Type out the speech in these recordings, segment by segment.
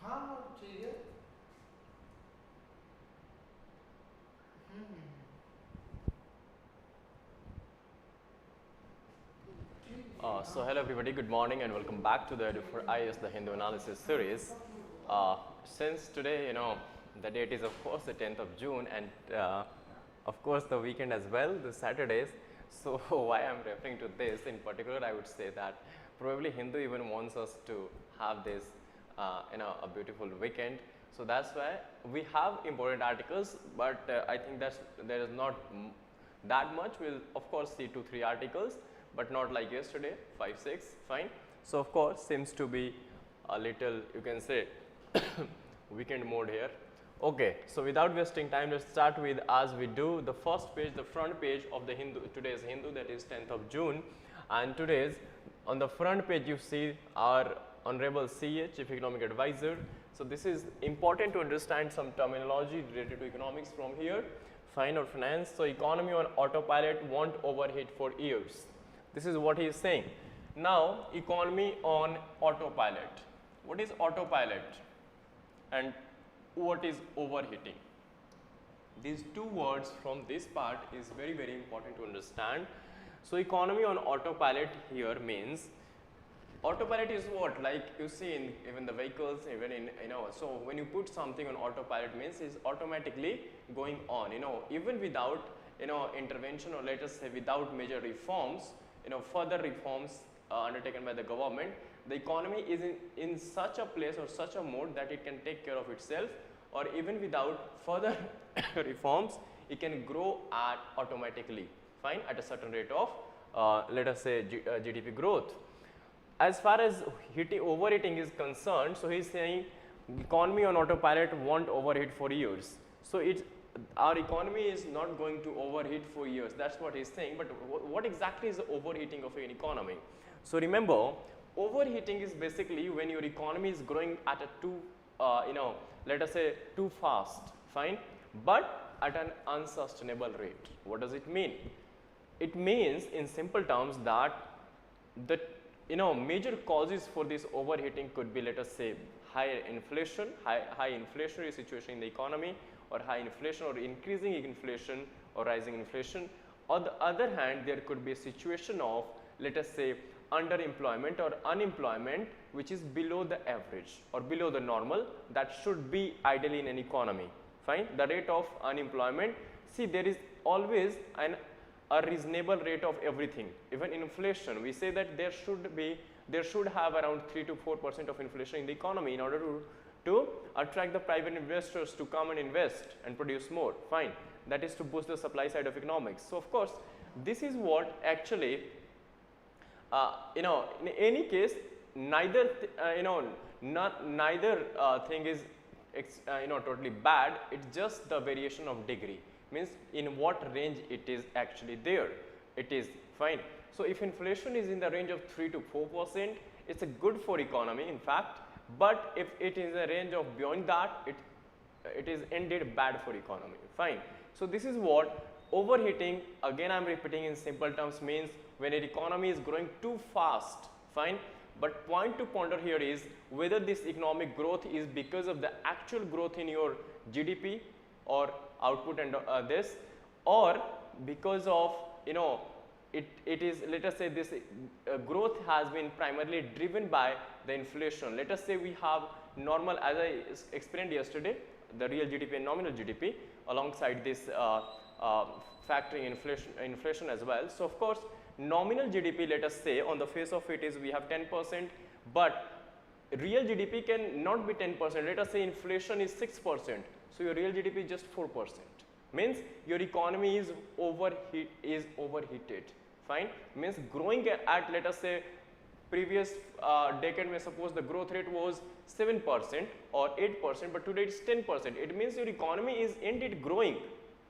हाँ ठीक है। So hello everybody, good morning and welcome back to the EduphoreIAS, the Hindu analysis series. Since today, the date is of course the 10th of June and of course the weekend as well, the Saturdays. So why I'm referring to this in particular, I would say that probably Hindu even wants us to have this, a beautiful weekend. So that's why we have important articles, but I think there is not that much. We'll of course see 2-3 articles, but not like yesterday, 5-6, fine. So of course seems to be a little, you can say, weekend mode here. Okay, so without wasting time, let's start with, as we do, the first page, the front page of the Hindu, today's Hindu, that is 10th of June. And today's, on the front page, you see our Honorable CA, Chief Economic Advisor. So this is important to understand some terminology related to economics from here, fine, or finance. So economy on autopilot won't overheat for years. This is what he is saying. Now, economy on autopilot. What is autopilot and what is overheating? These two words from this part is very, very important to understand. So economy on autopilot here means, autopilot is what, like you see in even the vehicles, even in, so when you put something on autopilot means it's automatically going on, even without, intervention, or let us say without major reforms, further reforms undertaken by the government, the economy is in such a place or such a mode that it can take care of itself, or even without further reforms, it can grow at automatically, fine, at a certain rate of, let us say, GDP growth. As far as overheating is concerned, so he is saying economy on autopilot won't overheat for years. So our economy is not going to overheat for years. That's what he's saying. But what exactly is the overheating of an economy? So remember, overheating is basically when your economy is growing at a too, let us say too fast, fine, but at an unsustainable rate. What does it mean? It means in simple terms that the major causes for this overheating could be, let us say, higher inflation, high inflationary situation in the economy, or high inflation or increasing inflation or rising inflation. On the other hand, there could be a situation of, let us say, underemployment or unemployment which is below the average or below the normal that should be ideally in an economy, fine. The rate of unemployment, see, there is always a reasonable rate of everything. Even inflation, we say that there should have around 3 to 4% of inflation in the economy in order to attract the private investors to come and invest and produce more, fine. That is to boost the supply side of economics. So of course, this is what actually, in any case, neither thing is totally bad. It's just the variation of degree, means in what range it is actually there, it is fine. So if inflation is in the range of 3 to 4%, it's a good for economy in fact, but if it is a range of beyond that, it is indeed bad for economy, fine. So this is what overheating, again I am repeating in simple terms, means when an economy is growing too fast, fine. But point to ponder here is whether this economic growth is because of the actual growth in your GDP or output and this, or because of, it is, let us say, this growth has been primarily driven by the inflation. Let us say we have normal, as I explained yesterday, the real GDP and nominal GDP alongside this factoring inflation as well. So of course, nominal GDP, let us say, on the face of it is we have 10%, but real GDP can not be 10%. Let us say inflation is 6%. So your real GDP is just 4%. Means your economy is overheated. Fine. Means growing at, let us say, previous decade, may suppose the growth rate was 7% or 8%, but today it's 10%. It means your economy is indeed growing,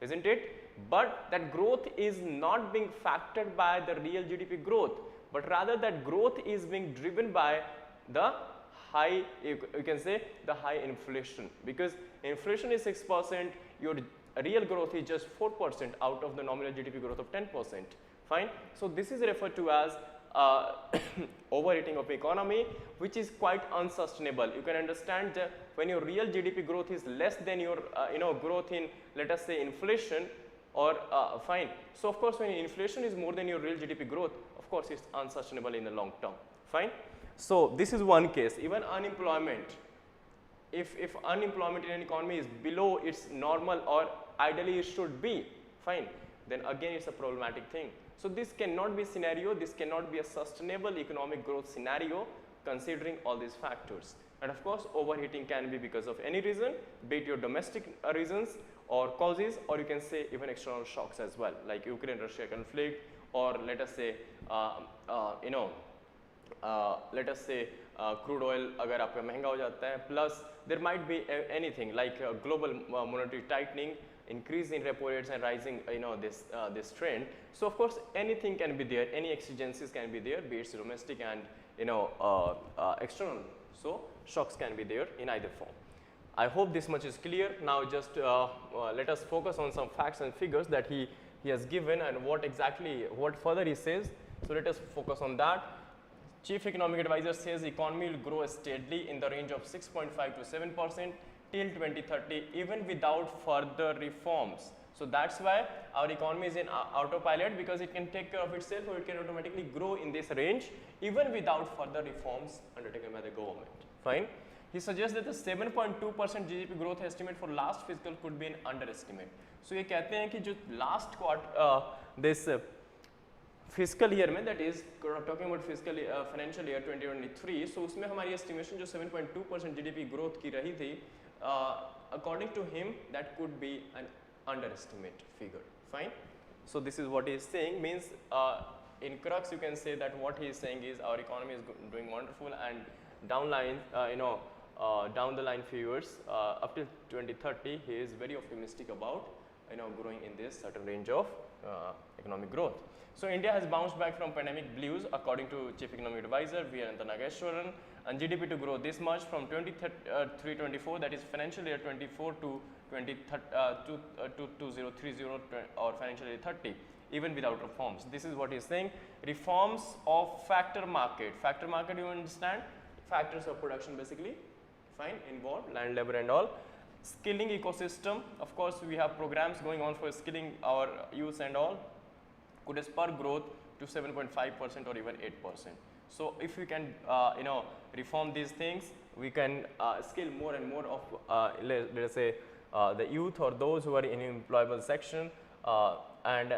isn't it? But that growth is not being factored by the real GDP growth, but rather that growth is being driven by the high, you can say, the high inflation, because inflation is 6%, your real growth is just 4% out of the nominal GDP growth of 10%, fine. So this is referred to as overheating of economy, which is quite unsustainable. You can understand that when your real GDP growth is less than your growth in, let us say, inflation, or fine. So of course when inflation is more than your real GDP growth, of course it's unsustainable in the long term. Fine. So this is one case. Even unemployment, if unemployment in an economy is below its normal or ideally it should be, fine, then again it's a problematic thing. So this cannot be a scenario, this cannot be a sustainable economic growth scenario considering all these factors. And of course overheating can be because of any reason, be it your domestic reasons or causes, or you can say even external shocks as well, like Ukraine-Russia conflict, or let us say let us say crude oil agar aapka महंगा हो जाता है, plus there might be anything like global monetary tightening, increase in repo rates and rising this trend. So of course anything can be there, any exigencies can be there, be it domestic and external. So shocks can be there in either form. I hope this much is clear. Now just let us focus on some facts and figures that he has given and what further he says. So let us focus on that. Chief Economic Advisor says economy will grow steadily in the range of 6.5 to 7% till 2030 even without further reforms. So that's why our economy is in autopilot, because it can take care of itself, or it can automatically grow in this range even without further reforms undertaken by the government. Fine. He suggests that the 7.2% GDP growth estimate for last fiscal could be an underestimate. So ये कहते हैं कि जो last quarter this fiscal year में, that is talking about fiscal financial year 2023, so उसमें हमारी estimation जो 7.2% GDP growth की रही थी, according to him that could be an underestimate figure. Fine. So this is what he is saying, means in crux you can say that what he is saying is our economy is doing wonderful, and downline down the line few years up till 2030 he is very optimistic about growing in this certain range of economic growth. So India has bounced back from pandemic blues according to Chief Economic Advisor V. Ananta Nageshwaran, and GDP to grow this much from 23-24, that is financial year 24 to 2030 or financial year 30, even without reforms. This is what he is saying. Reforms of factor market. Factor market, you understand? Factors of production basically, fine, involved, land, labor and all. Skilling ecosystem, of course we have programs going on for skilling our youth and all, could spur growth to 7.5% or even 8%. So if we can reform these things, we can skill more and more of let us say the youth or those who are in employable section, and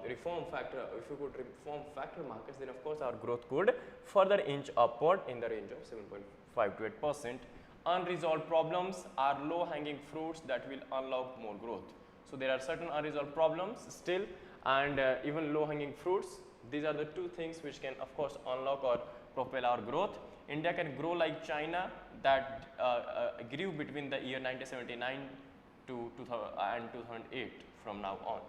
reform factor, if we could reform factor markets, then of course our growth could further inch upward in the range of 7.5 to 8%. Unresolved problems are low hanging fruits that will unlock more growth. So there are certain unresolved problems still, and even low hanging fruits. These are the two things which can of course unlock or propel our growth. India can grow like China, that grew between the year 1979 to 2008 from now on.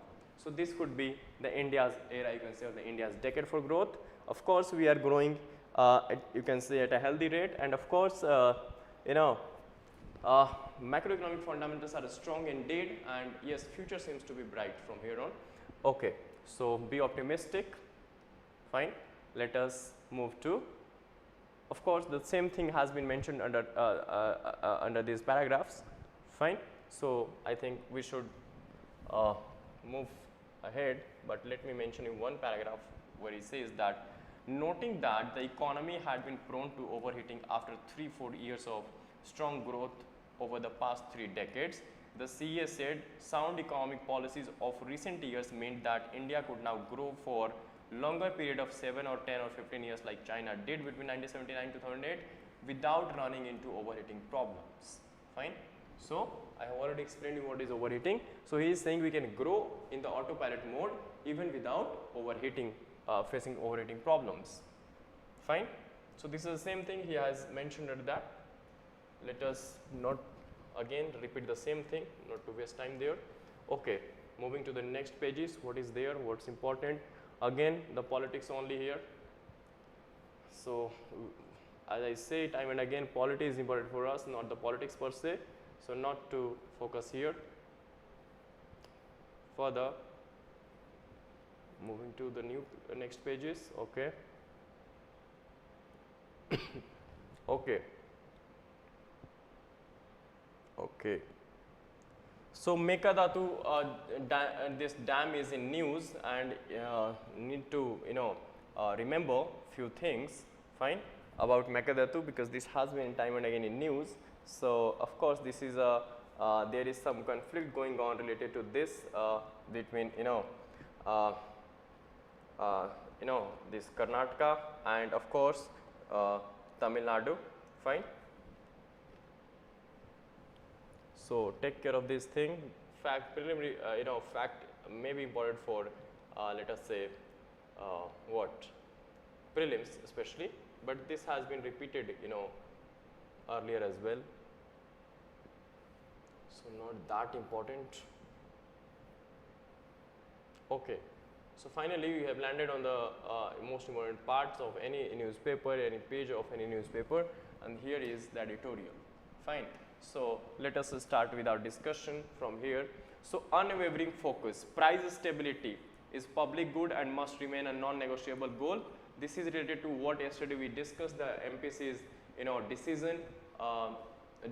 So this could be the India's era, you can say, or the India's decade for growth. Of course we are growing you can say at a healthy rate, and of course macroeconomic fundamentals are strong indeed, and yes, future seems to be bright from here on. Okay, so be optimistic. Fine. Let us move to, of course the same thing has been mentioned under under these paragraphs. Fine. So I think we should move ahead, but let me mention in one paragraph where he says that, noting that the economy had been prone to overheating after 3-4 years of strong growth over the past 3 decades, the CA said sound economic policies of recent years meant that India could now grow for longer period of 7 or 10 or 15 years like China did between 1979 to 2008 without running into overheating problems. Fine. So I have already explained you what is overheating. So he is saying we can grow in the autopilot mode even without overheating, facing overheating problems. Fine. So this is the same thing he has mentioned at that. Let us not again repeat the same thing, not to waste time there. Okay, moving to the next pages, what is there, what's important. Again the politics only here. So as I say time and again, politics is important for us, not the politics per se. So not to focus here. Further, moving to the next pages. Okay. Okay. Okay. So Mekadatu, this dam is in news, and need to remember few things, fine, about Mekadatu, because this has been time and again in news. So of course this is a there is some conflict going on related to this between this Karnataka and of course Tamil Nadu, fine. So take care of this thing. Fact preliminary, fact may be important for let us say what prelims especially, but this has been repeated earlier as well. So not that important. Okay. So finally, we have landed on the most important parts of any newspaper, any page of any newspaper, and here is the editorial. Fine. So let us start with our discussion from here. So unwavering focus, price stability is public good and must remain a non-negotiable goal. This is related to what yesterday we discussed, the MPC's decision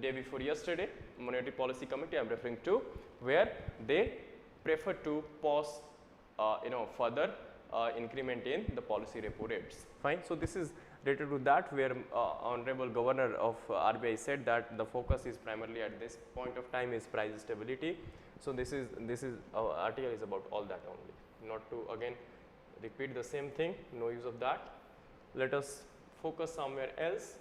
day before yesterday, Monetary Policy Committee I am referring to, where they prefer to pause further increment in the policy repo rates. Fine. So this is related to that, where Honorable Governor of RBI said that the focus is primarily at this point of time is price stability. So this is our article is about all that only, not to again repeat the same thing, no use of that. Let us focus somewhere else.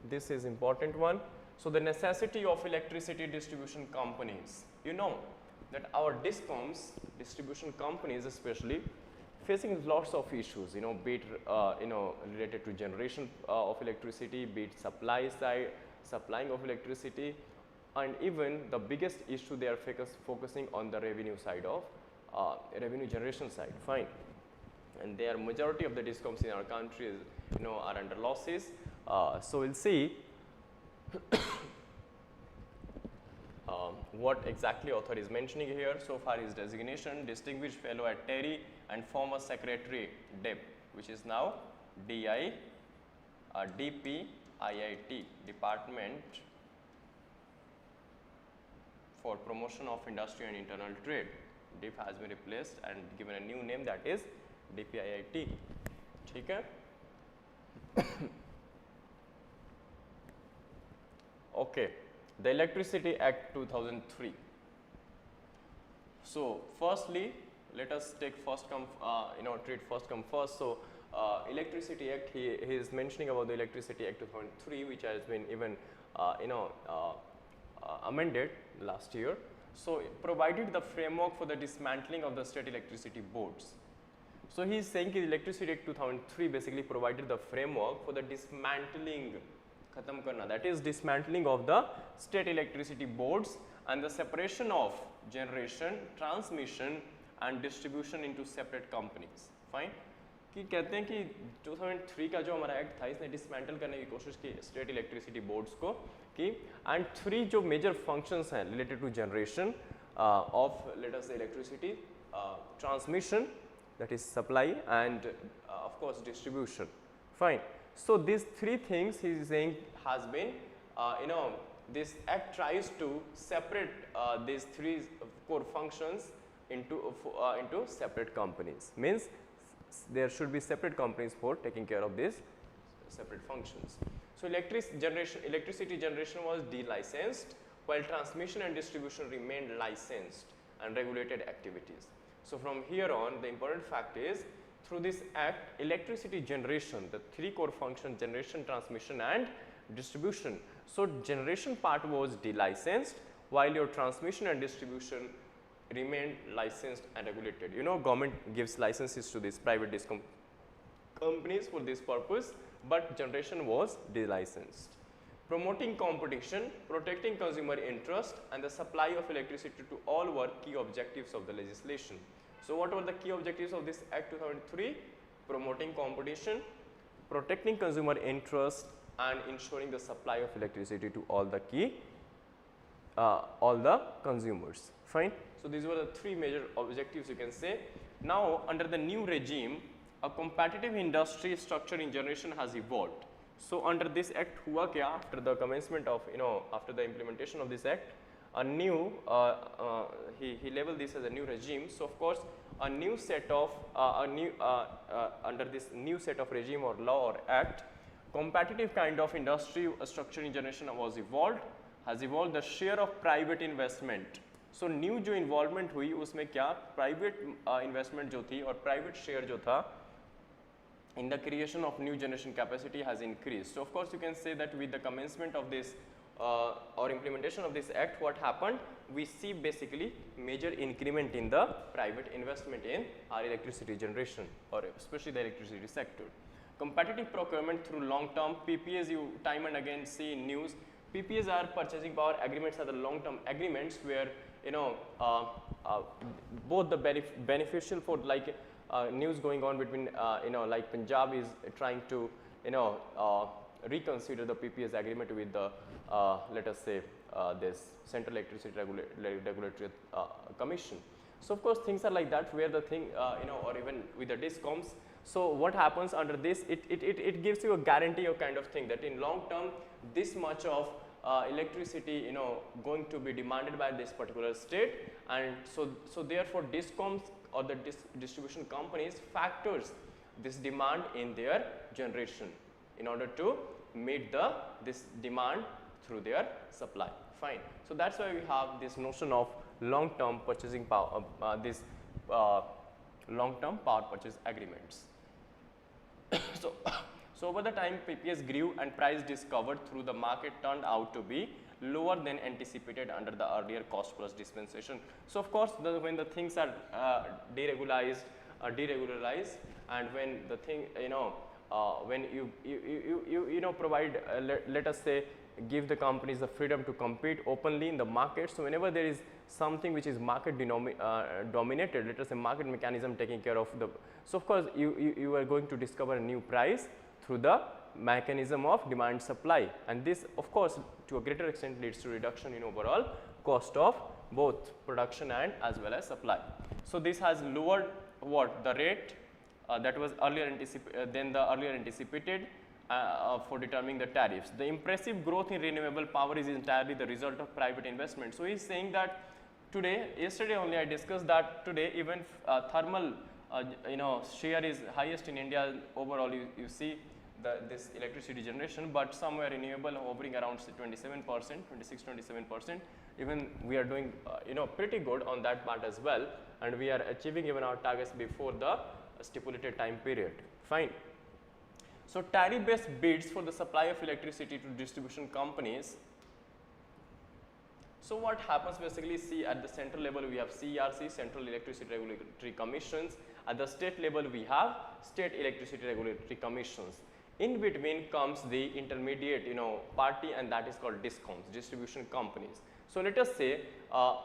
This is important one. So the necessity of electricity distribution companies. You know that our DISCOMs, distribution companies especially, facing lots of issues, be it related to generation of electricity, be it supply side, supplying of electricity, and even the biggest issue they are focusing on the revenue side of revenue generation side. Fine. And their majority of the DISCOMs in our country are under losses. So we'll see what exactly author is mentioning here. So far his designation, distinguished fellow at TERI and former secretary DEP, which is now DPIIT, Department for Promotion of Industry and Internal Trade. DIP has been replaced and given a new name, that is DPIIT. ठीक है? Okay. The Electricity Act 2003. So firstly, let us take first come, treat first come first. So Electricity Act, he is mentioning about the Electricity Act 2003, which has been even amended last year. So it provided the framework for the dismantling of the state electricity boards. So he is saying that Electricity Act 2003 basically provided the framework for the dismantling, that is dismantling of the state electricity boards and the separation of generation, transmission and distribution into separate companies. Fine. कि कहते हैं कि 2003 का जो हमारा act था, इसने dismantle करने की कोशिश की स्टेट इलेक्ट्रिसिटी बोर्ड्स को कि एंड 3 जो मेजर फंक्शंस हैं related to generation of let us say electricity, transmission that is supply and of course distribution. Fine. So these 3 things he is saying has been this act tries to separate these 3 core functions into separate companies, means there should be separate companies for taking care of these separate functions. So electricity generation was delicensed while transmission and distribution remained licensed and regulated activities. So from here on, the important fact is, through this act, electricity generation, the 3 core functions, generation, transmission and distribution. So generation part was delicensed while your transmission and distribution remained licensed and regulated. Government gives licenses to these private discom companies for this purpose, but generation was delicensed. Promoting competition, protecting consumer interest and the supply of electricity to all were key objectives of the legislation. So what were the key objectives of this Act 2003? Promoting competition, protecting consumer interest and ensuring the supply of electricity to all the consumers. Fine. So these were the 3 major objectives you can say. Now under the new regime, a competitive industry structure in generation has evolved. So under this act हुआ क्या, after the commencement of after the implementation of this act, a new he labeled this as a new regime. So of course a new set of under this new set of regime or law or act, competitive kind of industry structure in generation has evolved the share of private investment. So new जो involvement हुई उसमें क्या private investment जो थी और private share जो था in the creation of new generation capacity has increased. So of course you can say that with the commencement of this or implementation of this act, what happened, we see basically major increment in the private investment in our electricity generation or especially the electricity sector. Competitive procurement through long term PPAs, you time and again see in news. PPAs are purchasing power agreements, are the long term agreements where both the beneficial for like news going on between like Punjab is trying to reconsider the PPAs agreement with the let us say this Central Electricity Regulatory Commission. So of course things are like that where the thing or even with the discoms. So what happens under this, it gives you a guarantee of kind of thing that in long term this much of electricity going to be demanded by this particular state, and so therefore discoms or the distribution companies factors this demand in their generation in order to meet this demand through their supply. Fine. So that's why we have this notion of long term purchasing power, this long term power purchase agreements. So over the time PPAs grew and price discovered through the market turned out to be lower than anticipated under the earlier cost plus dispensation. So of course when the things are deregularized and when the thing when you provide let us say give the companies the freedom to compete openly in the market. So whenever there is something which is market dominated, let us say market mechanism taking care of the, so of course you are going to discover a new price through the mechanism of demand supply, and this of course to a greater extent leads to reduction in overall cost of both production and as well as supply. So this has lowered what the rate that was earlier anticipated for determining the tariffs. The impressive growth in renewable power is entirely the result of private investment. So he is saying that today, yesterday only I discussed that today even thermal share is highest in India overall. You see this electricity generation, but somewhere renewable hovering around 27%, 26-27%. Even we are doing pretty good on that part as well, and we are achieving even our targets before the stipulated time period. Fine. So tariff based bids for the supply of electricity to distribution companies. So what happens basically, see at the central level we have CERC, Central Electricity Regulatory Commissions. At the state level we have State Electricity Regulatory Commissions. In between comes the intermediate party, and that is called DISCOMs, distribution companies. So let us say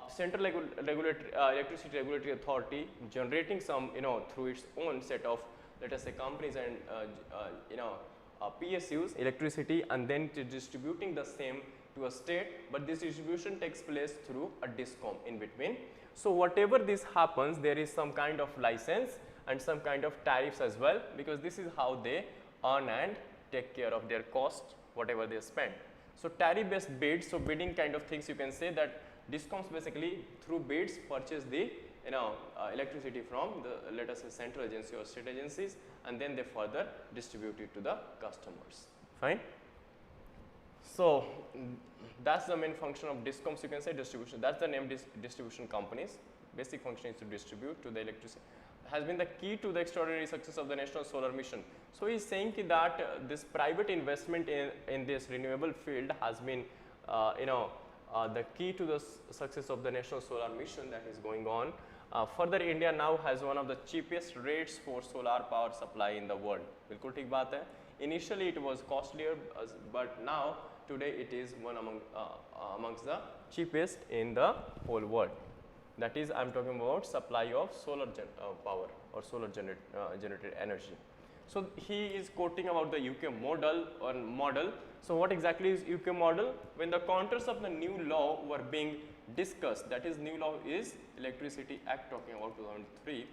Central Electricity Regulatory Authority generating some through its own set of let us say companies and PSUs electricity, and then distributing the same to a state, but this distribution takes place through a DISCOM in between. So whatever this happens, there is some kind of license and some kind of tariffs as well, because this is how they earn and take care of their cost whatever they spend. So tariff based bids, so bidding kind of things, you can say that DISCOMs basically through bids purchase the electricity from the let us say central agency or state agencies, and then they further distribute it to the customers. Fine. So that's the main function of DISCOMs, you can say distribution. That's the name, distribution companies. Basic function is to distribute to the electricity. Has been the key to the extraordinary success of the national solar mission. So he is saying that this private investment in this renewable field has been the key to the success of the national solar mission that is going on. Further, India now has one of the cheapest rates for solar power supply in the world. बिल्कुल ठीक बात है. Initially it was costlier, but now today it is one amongst the cheapest in the whole world. That is, I am talking about supply of solar power or solar generated energy. So he is quoting about the UK model. So what exactly is UK model? When the contours of the new law were being discussed, that is new law is Electricity Act talking about 2003.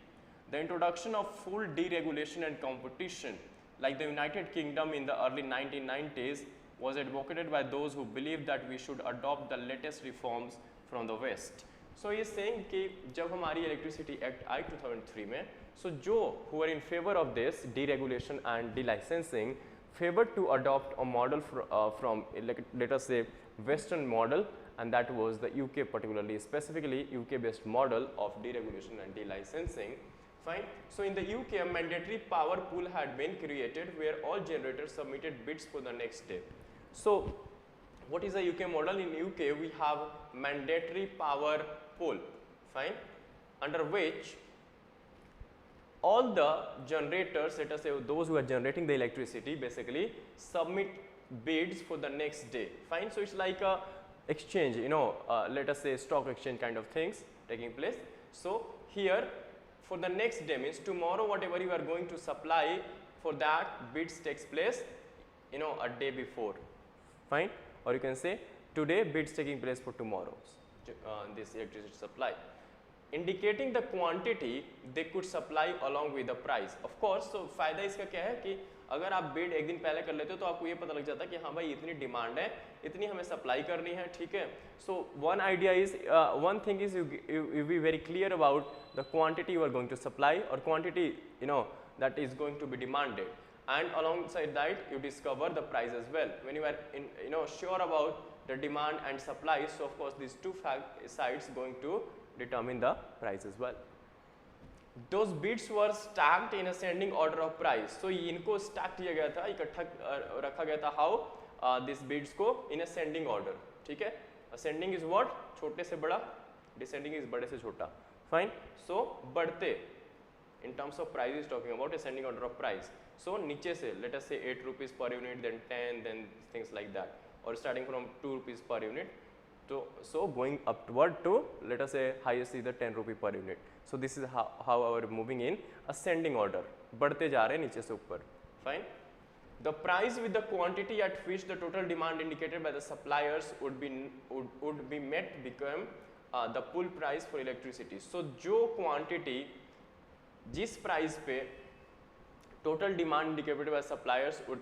The introduction of full deregulation and competition, like the United Kingdom in the early 1990s, was advocated by those who believed that we should adopt the latest reforms from the West. So he is saying कि जब हमारी Electricity Act आई 2003 में, so जो who are in favor of this deregulation and delicensing favored to adopt a model from let us say Western model, and that was the UK, particularly specifically UK based model of deregulation and delicensing. Fine. So in the UK, a mandatory power pool had been created where all generators submitted bids for the next day. So what is the UK model? In UK, we have mandatory power pool, fine, under which all the generators, let us say those who are generating the electricity, basically submit bids for the next day, fine. So it's like a exchange, let us say stock exchange kind of things taking place. So here for the next day means tomorrow whatever you are going to supply, for that bids takes place a day before, fine, or you can say today bids taking place for tomorrow's this electricity supply, indicating the quantity they could supply along with the price. Of course, so फायदा इसका क्या है कि अगर आप bid एक दिन पहले कर लेते हो तो आपको ये पता लग जाता है कि हाँ भाई इतनी डिमांड है, इतनी हमें सप्लाई करनी है, ठीक है. So one idea is one thing is you be very clear about the quantity you are going to supply or quantity that is going to be demanded, and alongside that you discover the price as well. When you are sure about the demand and supply, so of course these two sides going to determine the price as well. Those bids were stacked in ascending order of price. So इनको stack किया गया था, इकट्ठा रखा गया था. How these bids को in ascending order, ठीक है. Ascending is what? छोटे से बड़ा, descending is बड़े से छोटा, fine. So बढ़ते in terms of price is talking about ascending order of price. So नीचे से let us say 8 rupees per unit, then 10, then things like that, or starting from 2 rupees per unit. So going upward to let us say highest is the 10 rupee per unit. So this is how our moving in ascending order, बढ़ते जा रहे हैं नीचे से ऊपर, fine. The price with the quantity at which the total demand indicated by the suppliers would be met become the pool price for electricity. So जो quantity जिस price पे total demand indicated by suppliers would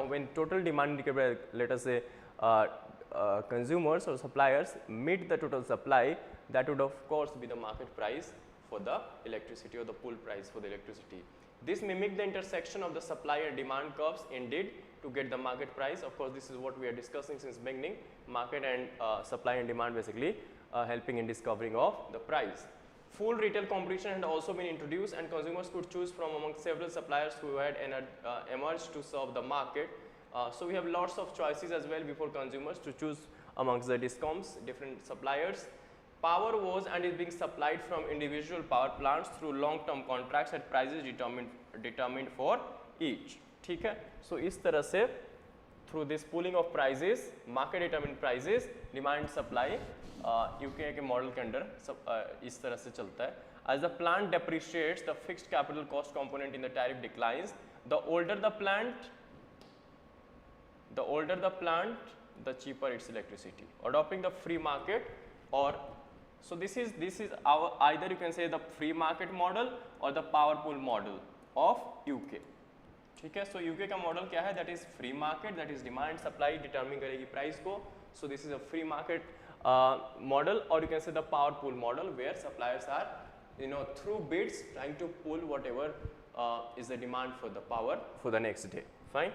when total demand indicated by let us say consumers or suppliers meet the total supply, that would of course be the market price for the electricity or the pool price for the electricity. This mimic the intersection of the supply and demand curves indeed to get the market price. Of course, this is what we are discussing since beginning, market and supply and demand basically helping in discovering of the price. Full retail competition had also been introduced and consumers could choose from among several suppliers who had emerged to serve the market. So we have lots of choices as well before consumers to choose amongst the discoms, different suppliers. Power was and is being supplied from individual power plants through long-term contracts at prices determined for each. ठीक है? So इस तरह से through this pooling of prices, market determined prices, demand supply, UK के model के under इस तरह से चलता है. As the plant depreciates, the fixed capital cost component in the tariff declines. The older the plant, the cheaper its electricity. Adopting the free market, or so this is our, either you can say the free market model or the power pool model of UK. ठीक है. So UK का model क्या है? That is free market, that is demand supply determine करेगी price को. So this is a free market model, or you can say the power pool model where suppliers are through bids trying to pool whatever is the demand for the power for the next day, fine.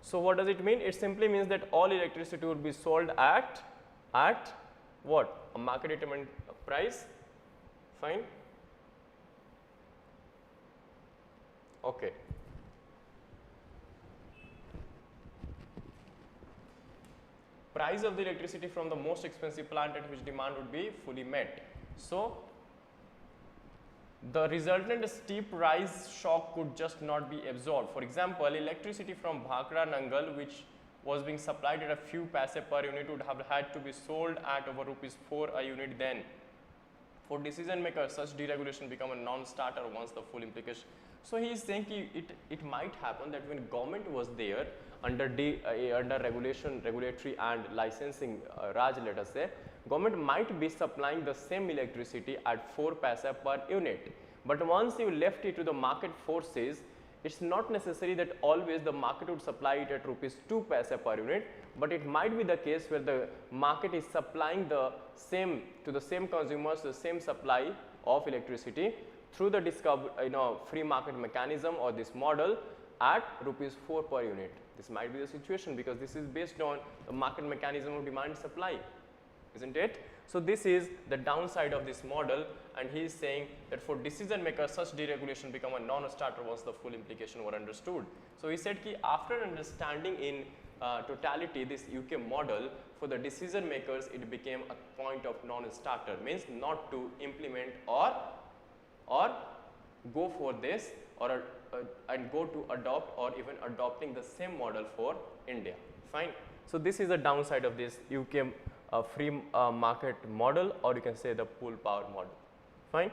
So what does it mean? It simply means that all electricity will be sold at what? A market determined price, fine. Okay. Price of the electricity from the most expensive plant at which demand would be fully met. So the resultant steep rise shock could just not be absorbed. For example, electricity from Bhakra Nangal, which was being supplied at a few paise per unit, would have had to be sold at over rupees 4 a unit then. For decision makers, such deregulation become a non-starter once the full implication. So he is saying it might happen that when government was there under regulation, regulatory and licensing Raj, let us say, government might be supplying the same electricity at 4 paisa per unit, but once you left it to the market forces, it's not necessary that always the market would supply it at rupees 2 paisa per unit, but it might be the case where the market is supplying the same to the same consumers, the same supply of electricity through the free market mechanism or this model at rupees 4 per unit. This might be the situation because this is based on the market mechanism of demand supply, isn't it? So this is the downside of this model, and he is saying that for decision makers such deregulation become a non-starter once the full implication were understood. So he said ki after understanding in totality this UK model, for the decision makers it became a point of non-starter, means not to implement or go for this or and go to adopt or even adopting the same model for India. Fine. So this is the downside of this UK free market model, or you can say the pool power model. Fine.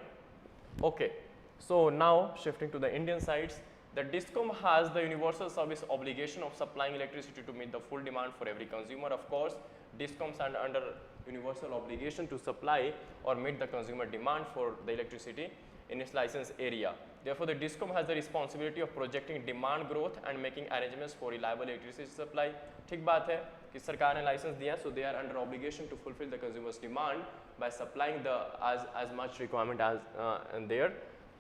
Okay. So now shifting to the Indian sides, the DISCOM has the universal service obligation of supplying electricity to meet the full demand for every consumer. Of course, DISCOMs are under universal obligation to supply or meet the consumer demand for the electricity in its license area. Therefore, the DISCOM has the responsibility of projecting demand growth and making arrangements for reliable electricity supply. ठीक बात है कि सरकार ने licence दिया, so they are under obligation to fulfill the consumer's demand by supplying the as much requirement as there,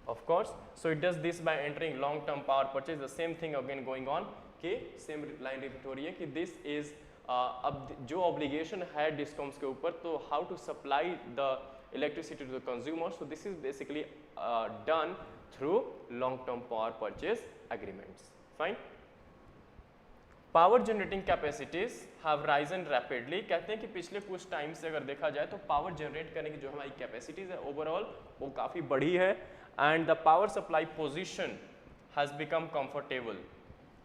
of course. So it does this by entering long-term power purchase. The same thing again going on कि same line repeat हो रही है कि this is अब जो obligation है DISCOMs के ऊपर, तो how to supply the electricity to the consumer. So this is basically done through long-term power purchase agreements. Fine. Power generating capacities have risen rapidly. कहते हैं कि पिछले कुछ टाइम से अगर देखा जाए तो पावर जनरेट करने की जो हमारी कैपेसिटीज है ओवरऑल वो काफ़ी बड़ी है, and the power supply position has become comfortable.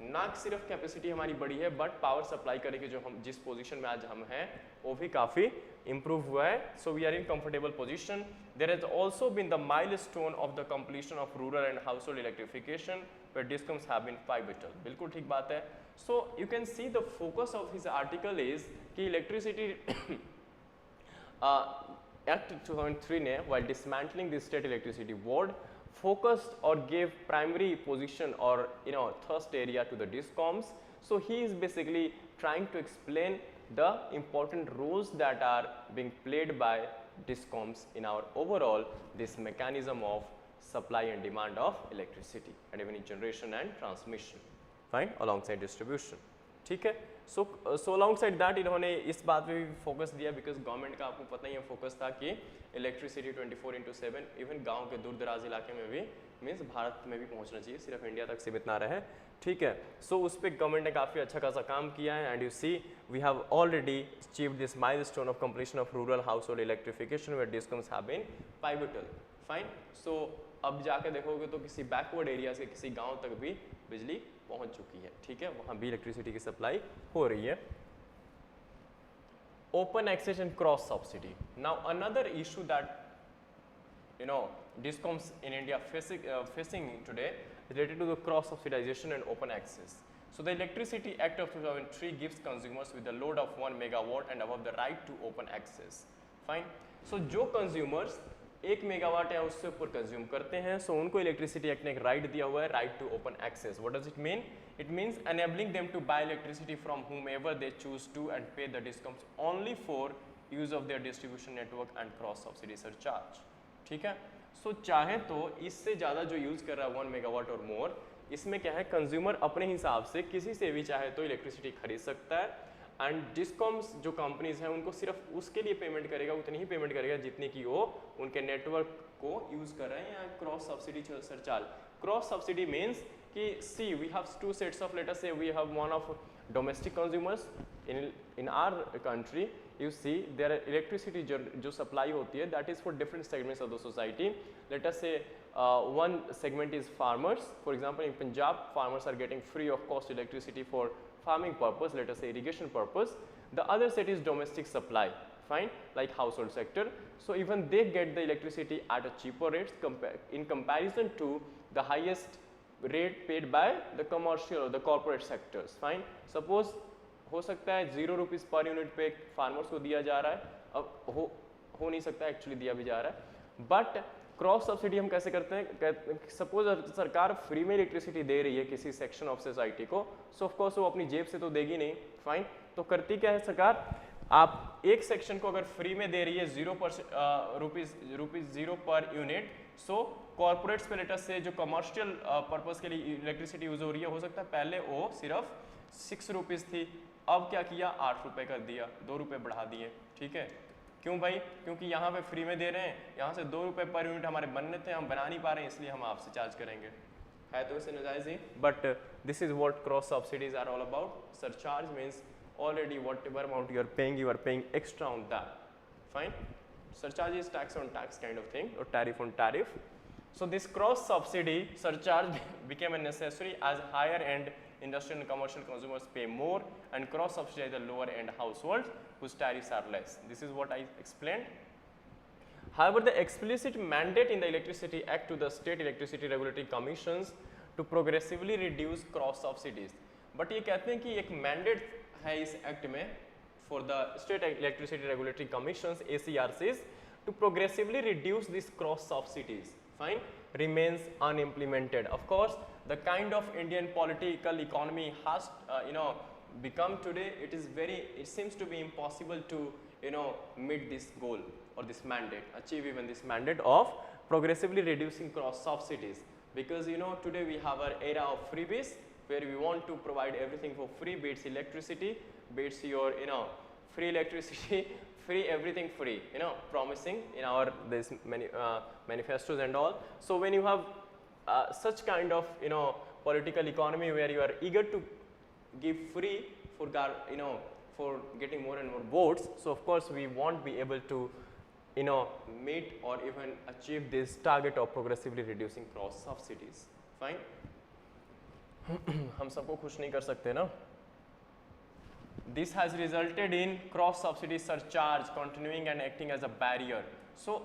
ना सिर्फ कैपेसिटी हमारी बड़ी है बट पावर सप्लाई करने की जो हम जिस पोजीशन में आज हम हैं वो भी काफ़ी improve हुआ है. So we are in comfortable position. There has also been the milestone of the completion of rural and household electrification where DISCOMs have been pivotal. बिल्कुल ठीक बात है. So you can see the focus of his article is कि electricity Act 2003 ने while dismantling the state electricity board focused or gave primary position or thrust area to the DISCOMs. So he is basically trying to explain the important roles that are being played by DISCOMs in our overall this mechanism of supply and demand of electricity and even in generation and transmission. Fine, alongside distribution. ठीक है. So alongside that इन्होंने इस बात पे भी focus दिया because government का आपको पता ही है फोकस था कि इलेक्ट्रिसिटी 24/7 इवन गांव के दूर दराज इलाके में भी मीन्स भारत में भी पहुंचना चाहिए, सिर्फ इंडिया तक सीमित ना रहे. ठीक है. सो उस पर गवर्नमेंट ने काफ़ी अच्छा खासा काम किया है, and you see we have already achieved this milestone of completion of rural household electrification where discoms have been pivotal. Fine. So अब जाके देखोगे तो किसी बैकवर्ड एरिया से किसी गांव तक भी बिजली पहुंच चुकी है. ठीक है, वहाँ भी इलेक्ट्रिसिटी की सप्लाई हो रही है. Open access and cross subsidy. Now another issue that DISCOMs in India facing today related to the cross subsidization and open access. So the Electricity Act of 2003 gives consumers with a load of 1 megawatt and above the right to open access. Fine. So जो consumers 1 megawatt या उससे ऊपर consume करते हैं, सो उनको electricity act ने एक right दिया हुआ है, right to open access. What does it mean? It means enabling them to buy electricity from whomever they choose to and pay the DISCOMs only for use of their distribution network and cross subsidy surcharge. ठीक है. सो चाहे तो इससे ज़्यादा जो use कर रहा है 1 मेगावाट और मोर, इसमें क्या है कंज्यूमर अपने हिसाब से किसी से भी चाहे तो इलेक्ट्रिसिटी खरीद सकता है, एंड डिस्कॉम्स जो कंपनीज हैं उनको सिर्फ उसके लिए पेमेंट करेगा, उतनी ही पेमेंट करेगा जितनी की वो उनके नेटवर्क को यूज़ कर रहे हैं. या cross subsidy surcharge. Cross subsidy means कि see we have two sets of, let us say we have one of domestic consumers in our country. You see there are electricity जो supply होती है that is for different segments of the society. Let us say one segment is farmers. For example, in Punjab, farmers are getting free of cost electricity for farming purpose, let us say irrigation purpose. The other set is domestic supply. Fine, like household sector. So even they get the electricity at a cheaper rates in comparison to the highest rate paid by the commercial or the corporate sectors. Fine. Suppose हो सकता है 0 rupees per unit पे farmers को दिया जा रहा है, अब हो नहीं सकता, एक्चुअली दिया भी जा रहा है। बट क्रॉस सब्सिडी हम कैसे करते हैं, सपोज सरकार फ्री में इलेक्ट्रिसिटी दे रही है किसी सेक्शन ऑफ सोसाइटी को, सो ऑफ कोर्स वो अपनी जेब से तो देगी नहीं, फाइन। तो करती क्या है सरकार, आप एक सेक्शन को अगर फ्री में दे रही है ₹0 पर यूनिट, सो कॉर्पोरेट्स पे लेटर से जो कमर्शियल पर्पस के लिए इलेक्ट्रिसिटी यूज हो रही है, हो सकता है पहले वो सिर्फ ₹6 थी, अब क्या किया, ₹8 कर दिया, ₹2 बढ़ा दिए, ठीक है। क्यों भाई, क्योंकि यहाँ पे फ्री में दे रहे हैं, यहाँ से ₹2 पर यूनिट हमारे बनने थे, हम बना नहीं पा रहे हैं, इसलिए हम आपसे चार्ज करेंगे, है तो इसे नाजायज ही। But this is what cross subsidies are all about. Surcharge means already whatever amount you are paying extra on that, fine. Surcharge is tax on tax kind of thing, or tariff on tariff. So this cross subsidy surcharge became a necessary as higher end industrial and commercial consumers pay more and cross subsidize the lower end households whose tariffs are less. This is what I explained. However, the explicit mandate in the Electricity Act to the state electricity regulatory commissions to progressively reduce cross subsidies. But ये कहते हैं कि एक mandate है इस act में for the state electricity regulatory commissions ACRCs to progressively reduce these cross subsidies, fine, remains unimplemented. Of course, the kind of Indian political economy has become today, it seems to be impossible to meet this goal or this mandate, achieve even this mandate of progressively reducing cross subsidies, because today we have our era of freebies where we want to provide everything for free, be it electricity, be it your free electricity, free everything free, promising in our this manifestos and all. So when you have such kind of political economy where you are eager to give free for for getting more and more votes, so of course we won't be able to meet or even achieve this target of progressively reducing cross subsidies, fine. हम सबको खुश नहीं कर सकते ना। This has resulted in cross subsidy surcharge continuing and acting as a barrier. So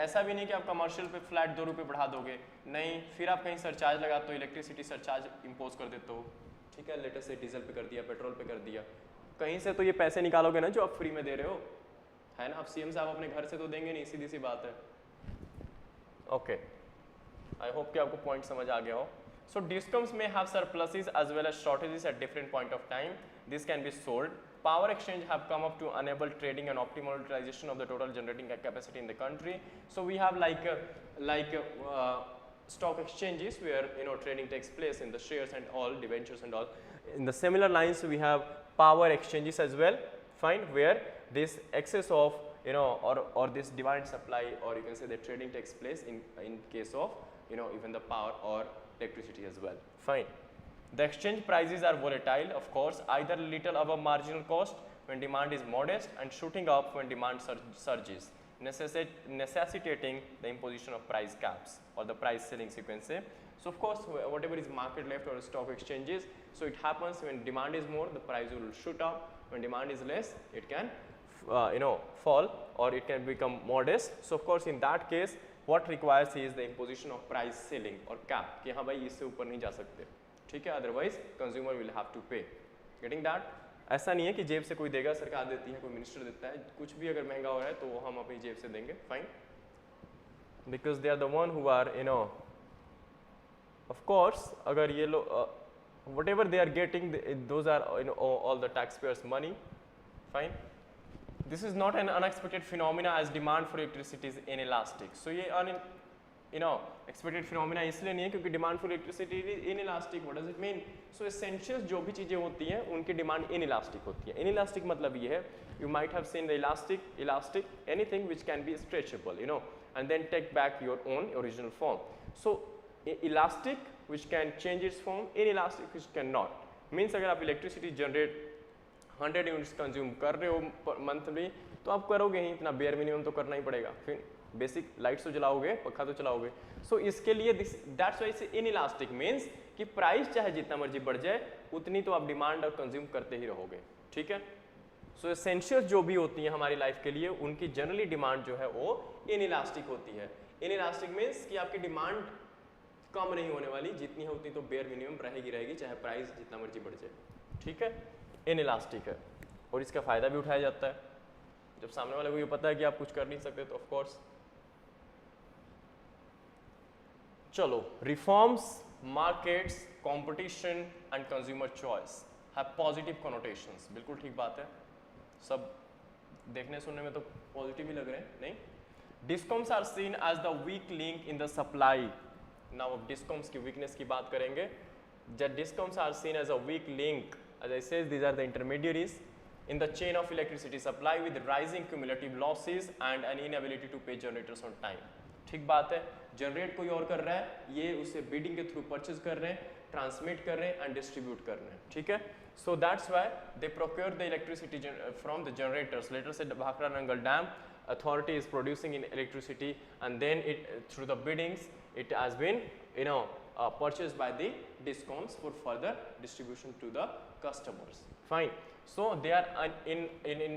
ऐसा भी नहीं कि आप कमर्शियल पे फ्लैट ₹2 बढ़ा दोगे, नहीं, फिर आप कहीं सरचार्ज लगाते हो, इलेक्ट्रिसिटी सरचार्ज इम्पोज कर देते हो, ठीक है, लेटेस्ट से डीजल पे कर दिया, पेट्रोल पे कर दिया, कहीं से तो ये पैसे निकालोगे ना जो आप फ्री में दे रहे हो, है ना। आप CM साहब अपने घर से तो देंगे नहीं, सीधी सी बात है। ओके, आई होप कि आपको पॉइंट समझ आ गया हो। So DISCOMs may have surpluses as well as shortages at different point of time. This can be sold. Power exchange have come up to enable trading and optimal utilization of the total generating capacity in the country. So we have like stock exchanges where trading takes place in the shares and all, debentures and all. In the similar lines, we have power exchanges as well, fine, where this excess of or this demand supply, or you can say the trading takes place in case of even the power or electricity as well, fine. The exchange prices are volatile, of course, either little above marginal cost when demand is modest and shooting up when demand surges, necessitating the imposition of price caps or the price ceiling sequence. So of course, whatever is market left or stock exchanges, so it happens when demand is more, the price will shoot up. When demand is less, it can fall or it can become modest. So of course, in that case, what requires is the imposition of price ceiling or cap कि हाँ भाई इससे ऊपर नहीं जा सकते, ठीक है, otherwise consumer will have to pay. Getting that? ऐसा नहीं है कि जेब से कोई देगा, सरकार देती है, कोई मिनिस्टर देता है, कुछ भी अगर महंगा हो रहा है तो वो हम अपनी जेब से देंगे, fine, because they are the one who are of course, अगर ये लोग whatever they are getting, those are all the taxpayers' money, fine. This is not an unexpected phenomena as demand for electricity is inelastic. So ये expected phenomena इसलिए नहीं है क्योंकि demand for electricity is inelastic. What does it mean? So essentials जो भी चीज़ें होती हैं उनकी demand inelastic होती है. Inelastic मतलब ये है, you might have seen the elastic, anything which can be stretchable, and then take back your own original form. So elastic which can change its form, inelastic which cannot. Means अगर आप electricity generate 100 units consume कर रहे हो monthly तो आप करोगे ही इतना, bare minimum तो करना ही पड़ेगा, फिर बेसिक लाइट्स तो चलाओगे, पंखा तो चलाओगे। सो इसके लिए दैट्स वाई से इनइलास्टिक मीन्स कि प्राइस चाहे जितना मर्जी बढ़ जाए उतनी तो आप डिमांड और कंज्यूम करते ही रहोगे, ठीक है। सो एसेंशियल्स जो भी होती हैं हमारी लाइफ के लिए उनकी जनरली डिमांड जो है वो इनइलास्टिक होती है। इनइलास्टिक मीन्स कि आपकी डिमांड कम नहीं होने वाली, जितनी है उतनी तो बेयर मिनिमम रहेगी चाहे प्राइस जितना मर्जी बढ़ जाए, ठीक है, इनइलास्टिक है और इसका फ़ायदा भी उठाया जाता है। जब सामने वाले को ये पता है कि आप कुछ कर नहीं सकते तो ऑफ कोर्स। चलो, reforms, markets, competition and consumer choice have positive connotations. बिल्कुल ठीक बात है, सब देखने सुनने में तो पॉजिटिव ही लग रहे हैं, नहीं? Discoms are seen as the weak link in the supply. Now अब डिस्कॉम्स की वीकनेस की बात करेंगे। The discoms are seen as a weak link, as I said, these are the intermediaries in the chain of electricity supply with rising cumulative losses and an inability to pay generators on time. ठीक बात है, generate कोई और कर रहा है, ये उसे बिडिंग के थ्रू परचेज कर रहे हैं, ट्रांसमिट कर रहे हैं एंड डिस्ट्रीब्यूट कर रहे हैं, ठीक है? So that's why they procure the electricity from the generators. Later say Bhakra Nangal dam authority is producing in electricity and then it through the biddings it has been purchased by the discoms for further distribution to the customers. Fine. So they are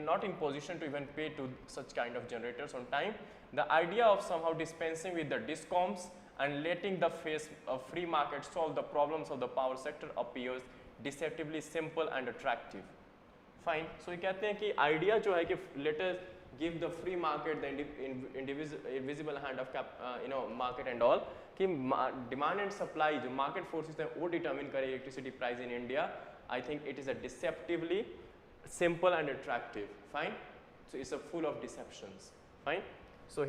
not in position to even pay to such kind of generators on time. The idea of somehow dispensing with the discoms and letting the face of free market solve the problems of the power sector appears deceptively simple and attractive. Fine. So ये कहते हैं कि idea जो है कि let us give the free market the invisible hand of market and all, कि demand and supply जो market forces हैं वो determine करे electricity price in India. I think it is a deceptively simple and attractive. Fine. So it's a full of deceptions. Fine. So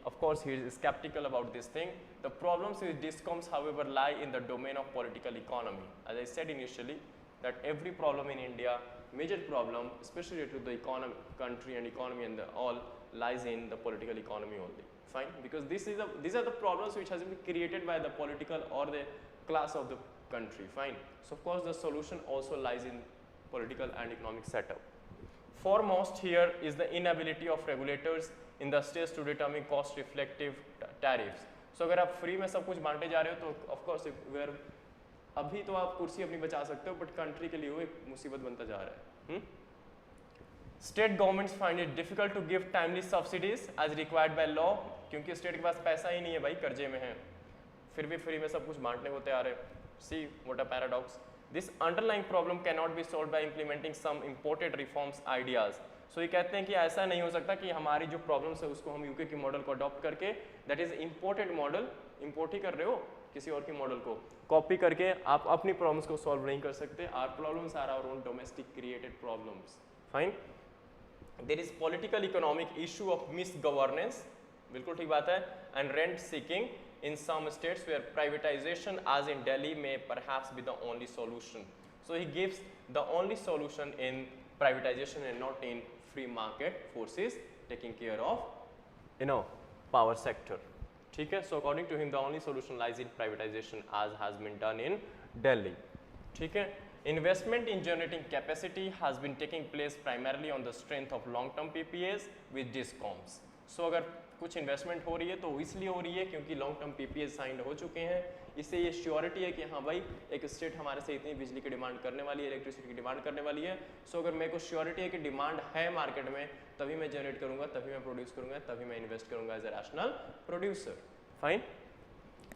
of course he is skeptical about this thing. The problems with discoms however lie in the domain of political economy. As I said initially that every problem in India, major problem especially related to the country and economy and all lies in the political economy only. Fine. Because these are the problems which has been created by the political or the class of the country. Fine. So of course the solution also lies in political and economic setup. Foremost here is the inability of regulators in the states to determine cost reflective tariffs. So अगर आप free में सब कुछ बांटे जा रहे हो तो of course अभी तो आप कुर्सी अपनी बचा सकते हो बट कंट्री के लिए वो एक मुसीबत बनता जा रहा है. State governments find it difficult to give timely subsidies as required by law क्योंकि स्टेट के पास पैसा ही नहीं है भाई, कर्जे में है, फिर भी फ्री में सब कुछ बांटने को तैयार है. See what a paradox. This underlying problem cannot be solved by implementing some imported reforms ideas. So ये कहते हैं कि ऐसा नहीं हो सकता कि हमारी जो प्रॉब्लम्स है उसको हम यूके की मॉडल को अडॉप्ट करके, that is imported model, import ही कर रहे हो किसी और की मॉडल को कॉपी करके आप अपनी प्रॉब्लम्स को सॉल्व नहीं कर सकते. Our problems are our own domestic created problems. Fine. There is political economic issue of misgovernance, बिल्कुल ठीक बात है, and rent seeking in some states where privatization as in Delhi may perhaps be the only solution. So he gives the only solution in privatization and not in free market forces taking care of power sector. ठीक है. So according to him the only solution lies in privatization as has been done in Delhi. ठीक है. Investment in generating capacity has been taking place primarily on the strength of long term PPAs with discoms. So अगर कुछ investment हो रही है तो इसलिए हो रही है क्योंकि लॉन्ग टर्म पीपीए साइन हो चुके हैं. इससे ये श्योरिटी है कि हाँ भाई एक स्टेट हमारे से इतनी बिजली की डिमांड करने वाली है, इलेक्ट्रिसिटी की डिमांड करने वाली है. सो अगर मेरे को श्योरिटी है कि डिमांड है मार्केट में तभी मैं जनरेट करूंगा, तभी मैं प्रोड्यूस करूंगा, तभी मैं इन्वेस्ट करूंगा as a rational producer. Fine.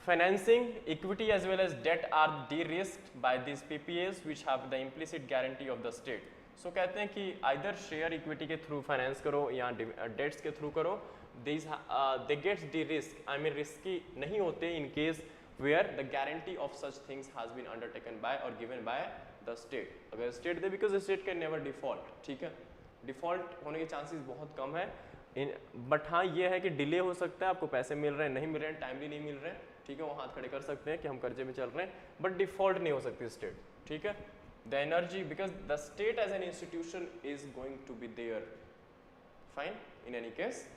Financing, equity as well as debt are de-risked by these PPAs which have the implicit guarantee of the state. So कहते हैं कि either शेयर इक्विटी के थ्रू फाइनेंस करो या dates के through करो, they get de-risked. I mean risky नहीं होते in case where the guarantee of such things has been undertaken by or given by the state. अगर state they, because the state can never default. ठीक है. Default होने के chances बहुत कम है. But हाँ ये है कि डिले हो सकता है, आपको पैसे मिल रहे हैं, नहीं मिल रहे हैं, टाइमली नहीं मिल रहे हैं, ठीक है, वो हाथ खड़े कर सकते हैं कि हम कर्जे में चल रहे हैं, बट डिफॉल्ट नहीं हो सकती स्टेट. ठीक है. The energy, because the state as an institution is going to be there. Fine. In any case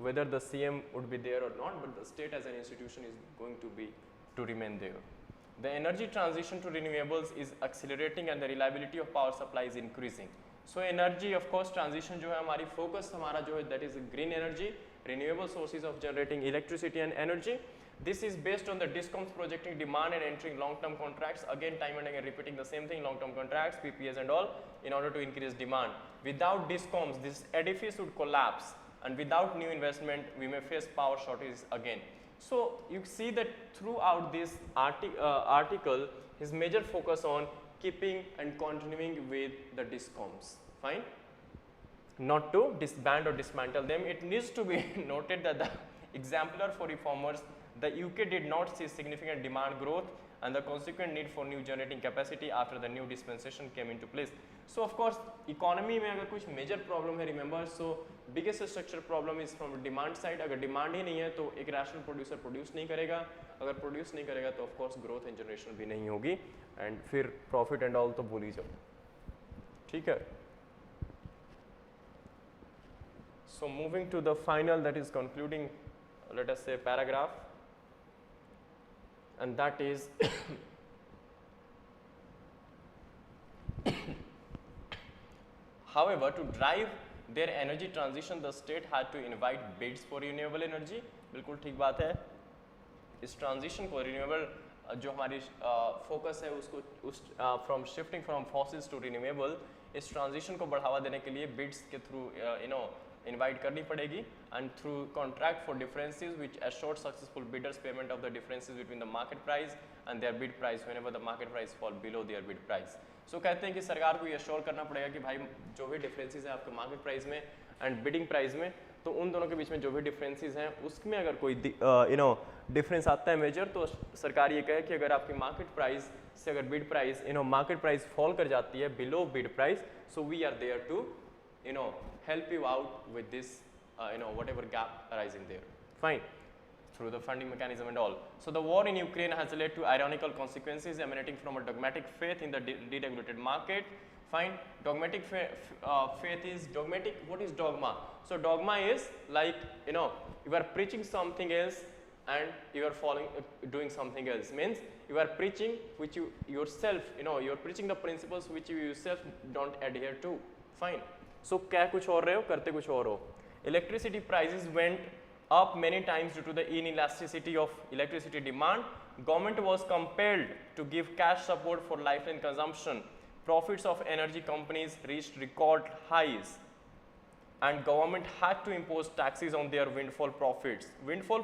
whether the CM would be there or not, but the state as an institution is going to remain there. The energy transition to renewables is accelerating and the reliability of power supply is increasing. So energy of course transition जो है हमारी focus हमारा जो है that is green energy, renewable sources of generating electricity and energy. This is based on the discoms projecting demand and entering long-term contracts, again time and again repeating the same thing, long-term contracts, PPAs and all, in order to increase demand. Without discoms this edifice would collapse. And without new investment, we may face power shortages again. So you see that throughout this article, his major focus on keeping and continuing with the discoms. Fine. not to disband or dismantle them. It needs to be noted that the exemplar for reformers, the UK did not see significant demand growth and the consequent need for new generating capacity after the new dispensation came into place. So of course economy में अगर कुछ major problem है, remember, so biggest structural problem is from demand side. अगर demand ही नहीं है तो एक rational producer produce नहीं करेगा, अगर produce नहीं करेगा तो of course growth and generation भी नहीं होगी and फिर profit and all तो भूल ही जाओ, ठीक है. So moving to the final, that is concluding, let us say, paragraph, and that is however, to drive their energy transition, the state had to invite bids for renewable energy. बिल्कुल ठीक बात है. इस transition को renewable जो हमारी focus है उसको from shifting from fossils to renewable, इस transition को बढ़ावा देने के लिए bids के through invite करनी पड़ेगी and through contract for differences which assure successful bidders payment of the differences between the market price and their bid price whenever the market price fall below their bid price. So कहते हैं कि सरकार को ये assure करना पड़ेगा कि भाई जो भी differences है आपके market price में and bidding price में, तो उन दोनों के बीच में जो भी differences हैं उसमें अगर कोई difference आता है major, तो सरकार ये कहे कि अगर आपकी market price से अगर bid price market price fall कर जाती है below bid price, so we are there to help you out with this whatever gap arising there. Fine, through the funding mechanism and all. So the war in Ukraine has led to ironical consequences emanating from a dogmatic faith in the deregulated market. Fine, dogmatic faith is dogmatic. What is dogma? So dogma is like you are preaching something else and you are following doing something else. Means you are preaching which you yourself you are preaching the principles which you yourself don't adhere to. Fine. So क्या कुछ और रहे हो, करते कुछ और हो. Electricity prices went up many times due to the inelasticity of electricity demand. Government was compelled to give cash support for lifeline consumption. Profits of energy companies reached record highs and government had to impose taxes on their windfall profits. Windfall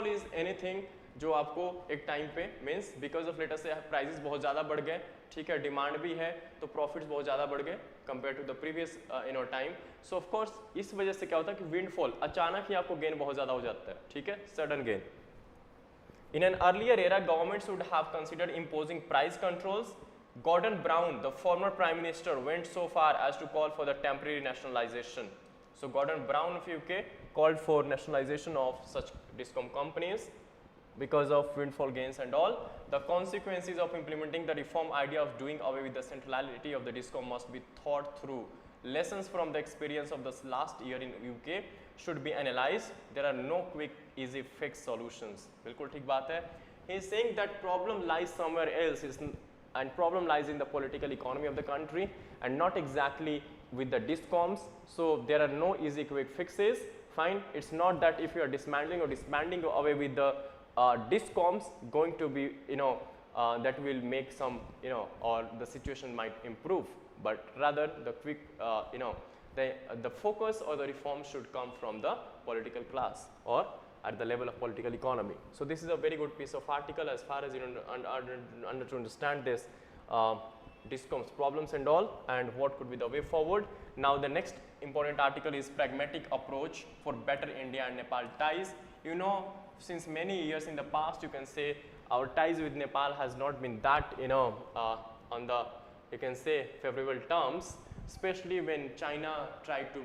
is anything जो आपको एक time पे means because of letter से prices बहुत ज़्यादा बढ़ गए, ठीक है, डिमांड भी है तो प्रॉफिट्स बहुत ज़्यादा बढ़ गए compare to the previous time. So of course इस वजह से क्या होता है कि विंडफॉल अचानक ही आपको गेन बहुत ज़्यादा हो जाता है, ठीक है, sudden gain. In an earlier era governments would have considered imposing price controls. Gordon Brown, the former prime minister, went so far as to call for the temporary nationalization. So Gordon Brown of UK called for nationalization of such discom companies because of windfall gains and all. The consequences of implementing the reform idea of doing away with the centrality of the discom must be thought through. Lessons from the experience of this last year in UK should be analyzed. There are no quick, easy fix solutions. बिल्कुल ठीक बात है. He is saying that problem lies somewhere else, and problem lies in the political economy of the country and not exactly with the discoms. So there are no easy, quick fixes. Fine. It's not that if you are dismantling or disbanding away with the discoms going to be that will make some or the situation might improve, but rather the quick the focus or the reform should come from the political class or at the level of political economy. So this is a very good piece of article as far as to understand this discoms problems and all and what could be the way forward. Now the next important article is pragmatic approach for better India and Nepal ties. Since many years in the past, you can say our ties with Nepal has not been that on the you can say favorable terms, especially when China tried to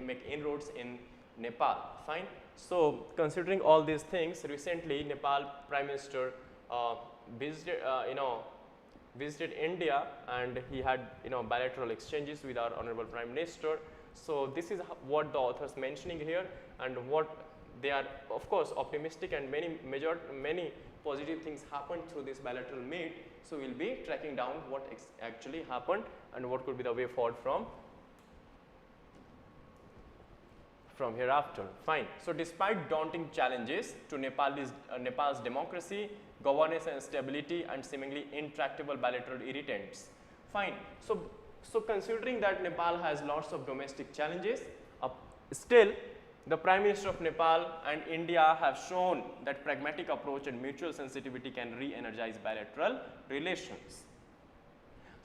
make inroads in Nepal. Fine. So considering all these things, recently Nepal Prime Minister visited India and he had bilateral exchanges with our Honorable Prime Minister. So this is what the authors mentioning here and what they are of course optimistic and many positive things happened through this bilateral meet. So we will be tracking down what actually happened and what could be the way forward from hereafter. Fine. So despite daunting challenges to Nepal's democracy, governance and stability and seemingly intractable bilateral irritants. Fine. So considering that Nepal has lots of domestic challenges, still the Prime Minister of Nepal and India have shown that pragmatic approach and mutual sensitivity can re-energize bilateral relations.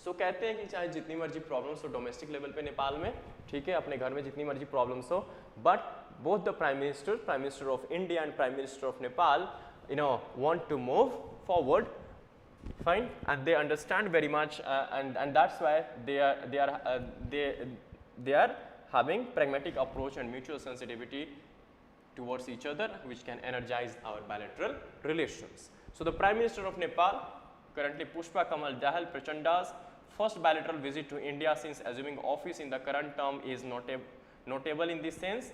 सो कहते हैं कि चाहे जितनी मर्जी problems हो domestic level पे नेपाल में, ठीक है, अपने घर में जितनी मर्जी प्रॉब्लम्स हो, but both the prime minister of India and prime minister of Nepal, want to move forward, fine, and they understand very much, and that's why they are having pragmatic approach and mutual sensitivity towards each other, which can energize our bilateral relations. So the prime minister of Nepal, currently Pushpa Kamal Dahal Prachanda's first bilateral visit to India since assuming office in the current term is notable in this sense.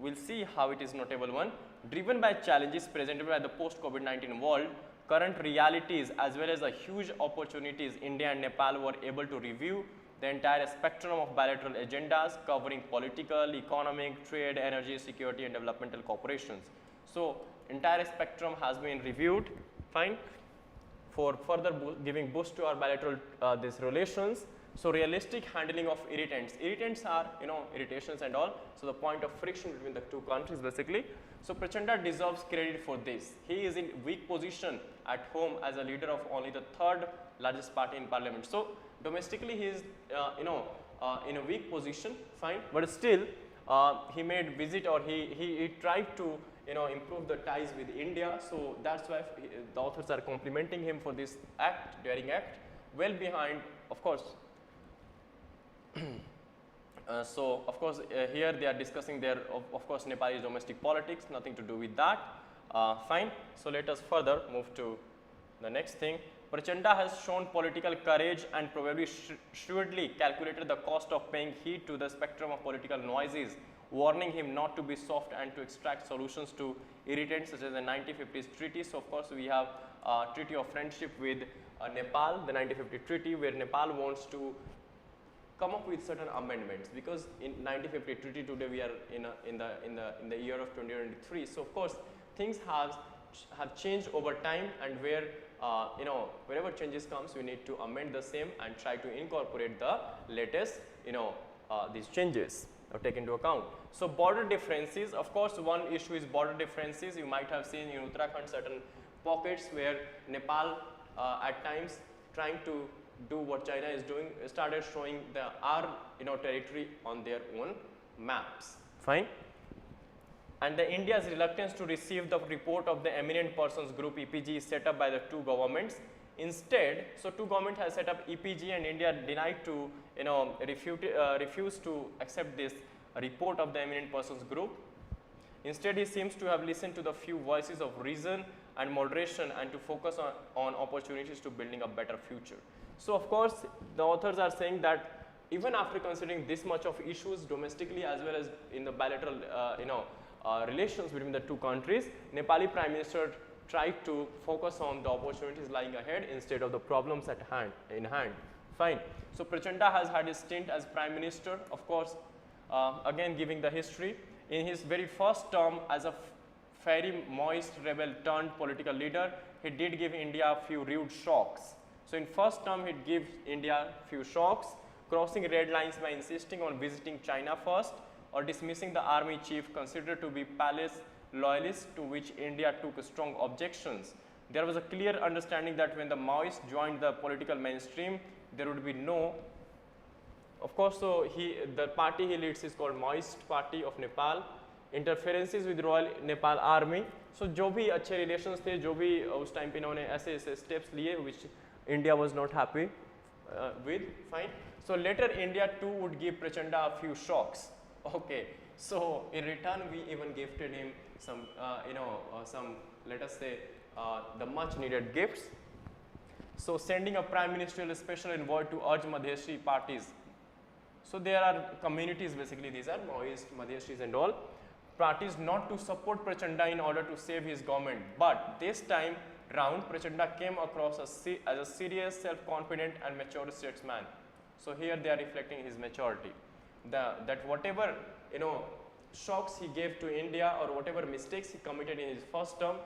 We'll see how it is notable one. Driven by challenges presented by the post-COVID-19 world, current realities as well as the huge opportunities, India and Nepal were able to review the entire spectrum of bilateral agendas covering political, economic, trade, energy, security and developmental cooperations. So entire spectrum has been reviewed, fine, for further giving boost to our bilateral these relations. So realistic handling of irritants. Irritants are, irritations and all. So the point of friction between the two countries basically. So Prachanda deserves credit for this. He is in weak position at home as a leader of only the third largest party in parliament. So domestically he is, in a weak position, fine. But still, he made visit, or he tried to, improve the ties with India. So that's why the authors are complimenting him for this act, daring act. Well behind, of course. So of course here they are discussing their of course Nepalese domestic politics, nothing to do with that, fine. So let us further move to the next thing. Prachanda has shown political courage and probably shrewdly calculated the cost of paying heed to the spectrum of political noises, warning him not to be soft and to extract solutions to irritants such as the 1950s treaty. So of course we have a treaty of friendship with Nepal, the 1950 treaty, where Nepal wants to come up with certain amendments, because in 1950 treaty today we are in the year of 2023. So of course things have changed over time, and where wherever changes comes we need to amend the same and try to incorporate the latest these changes or take into account. So border differences, of course one issue is border differences. You might have seen in Uttarakhand certain pockets where Nepal at times trying to do what China is doing, started showing our territory on their own maps, fine. And the India's reluctance to receive the report of the eminent persons group EPG is set up by the two governments. Instead, so two governments have set up EPG, and India denied to refused to accept this report of the eminent persons group. Instead, he seems to have listened to the few voices of reason and moderation and to focus on opportunities to building a better future. So of course the authors are saying that even after considering this much of issues domestically as well as in the bilateral relations between the two countries, Nepali Prime Minister tried to focus on the opportunities lying ahead instead of the problems at hand. Fine. So Prachanda has had his stint as Prime Minister, of course, again giving the history. In his very first term as a fiery, moist rebel turned political leader, he did give India a few rude shocks. So in first term he gave India few shocks, crossing red lines by insisting on visiting China first, or dismissing the army chief considered to be palace loyalists, to which India took strong objections. There was a clear understanding that when the Maoists joined the political mainstream, there would be no, of course, so the party he leads is called Maoist Party of Nepal, interferences with Royal Nepal Army. So जो भी अच्छे relations थे, जो भी उस time पे इन्होंने ऐसे steps लिए which India was not happy with, fine. So later India too would give Prachanda a few shocks. Okay, so in return we even gifted him some, some, let us say, the much needed gifts. So sending a prime ministerial special envoy to urge Madheshri parties. So there are communities, basically these are Maoist, Madheshris and all, parties not to support Prachanda in order to save his government. But this time round, Prachanda came across as a serious, self-confident and mature statesman. So here they are reflecting his maturity. That whatever shocks he gave to India or whatever mistakes he committed in his first term,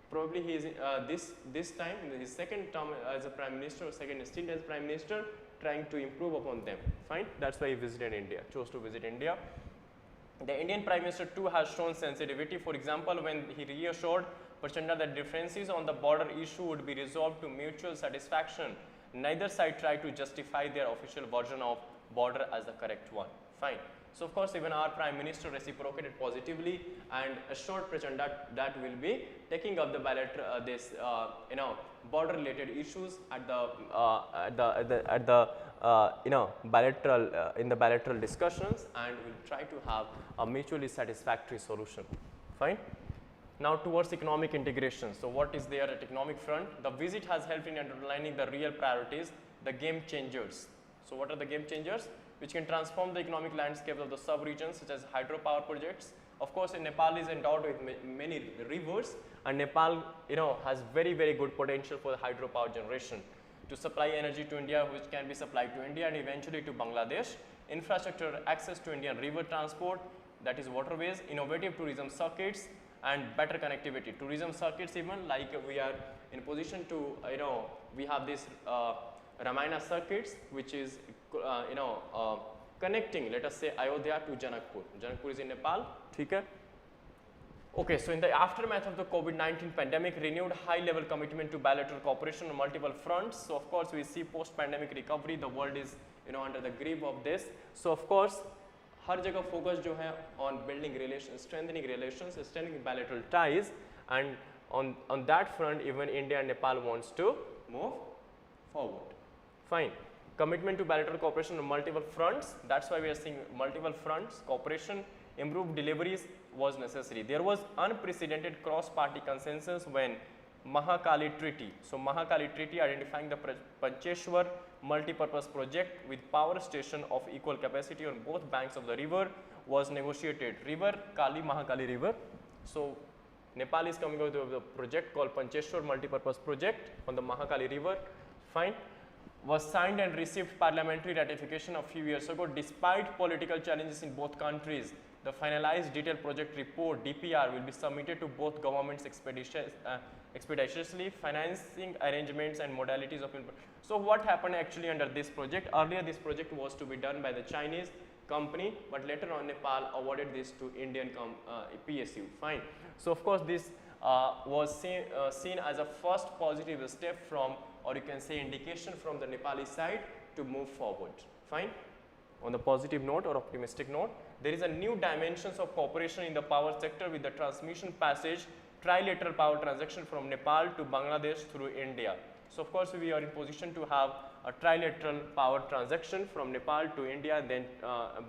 probably he is this time in his second term as a prime minister or second stint as prime minister, trying to improve upon them. Fine, that's why he visited India, chose to visit India. The Indian Prime Minister too has shown sensitivity. For example, when he reassured Prachanda that differences on the border issue would be resolved to mutual satisfaction Neither side tried to justify their official version of border as the correct one. Fine. So of course, even our Prime Minister reciprocated positively and assured President that will be taking up the border related issues at the bilateral in the bilateral discussions, and will try to have a mutually satisfactory solution. Fine. Now towards economic integration. So what is there at economic front? The visit has helped in underlining the real priorities, the game changers. So what are the game changers? Which can transform the economic landscape of the sub-regions, such as hydropower projects. Of course, Nepal is endowed with many rivers, and Nepal, has very, very good potential for the hydropower generation to supply energy to India, which can be supplied to India and eventually to Bangladesh. Infrastructure, access to Indian river transport, that is waterways, innovative tourism circuits, and better connectivity. Tourism circuits, even like we are in position to, we have this Ramayana circuits, which is connecting, let us say, Ayodhya to Janakpur. Janakpur is in Nepal. Okay, so in the aftermath of the COVID-19 pandemic, renewed high-level commitment to bilateral cooperation on multiple fronts. So of course, we see post-pandemic recovery, the world is under the grip of this. So of course, हर जगह focus जो है on building relations, strengthening bilateral ties, and on that front, even India and Nepal wants to move forward. Fine. Commitment to bilateral cooperation on multiple fronts. That's why we are seeing multiple fronts. Cooperation, improved deliveries was necessary. There was unprecedented cross-party consensus when Mahakali Treaty. So Mahakali Treaty identifying the Pancheshwar multi-purpose project with power station of equal capacity on both banks of the river was negotiated. River Kali, Mahakali river. So Nepal is coming out with a project called Pancheshwar multi-purpose project on the Mahakali river. Fine. Was signed and received parliamentary ratification a few years ago. Despite political challenges in both countries, the finalized detailed project report DPR will be submitted to both governments expeditiously. Financing arrangements and modalities of input. So what happened actually under this project? Earlier this project was to be done by the Chinese company, but later on Nepal awarded this to Indian PSU. Fine. So of course this was seen as a first positive step from, or you can say indication from the Nepali side to move forward. Fine. On the positive note or optimistic note, there is a new dimensions of cooperation in the power sector with the transmission passage trilateral power transaction from Nepal to Bangladesh through India. So of course we are in position to have a trilateral power transaction from Nepal to India and then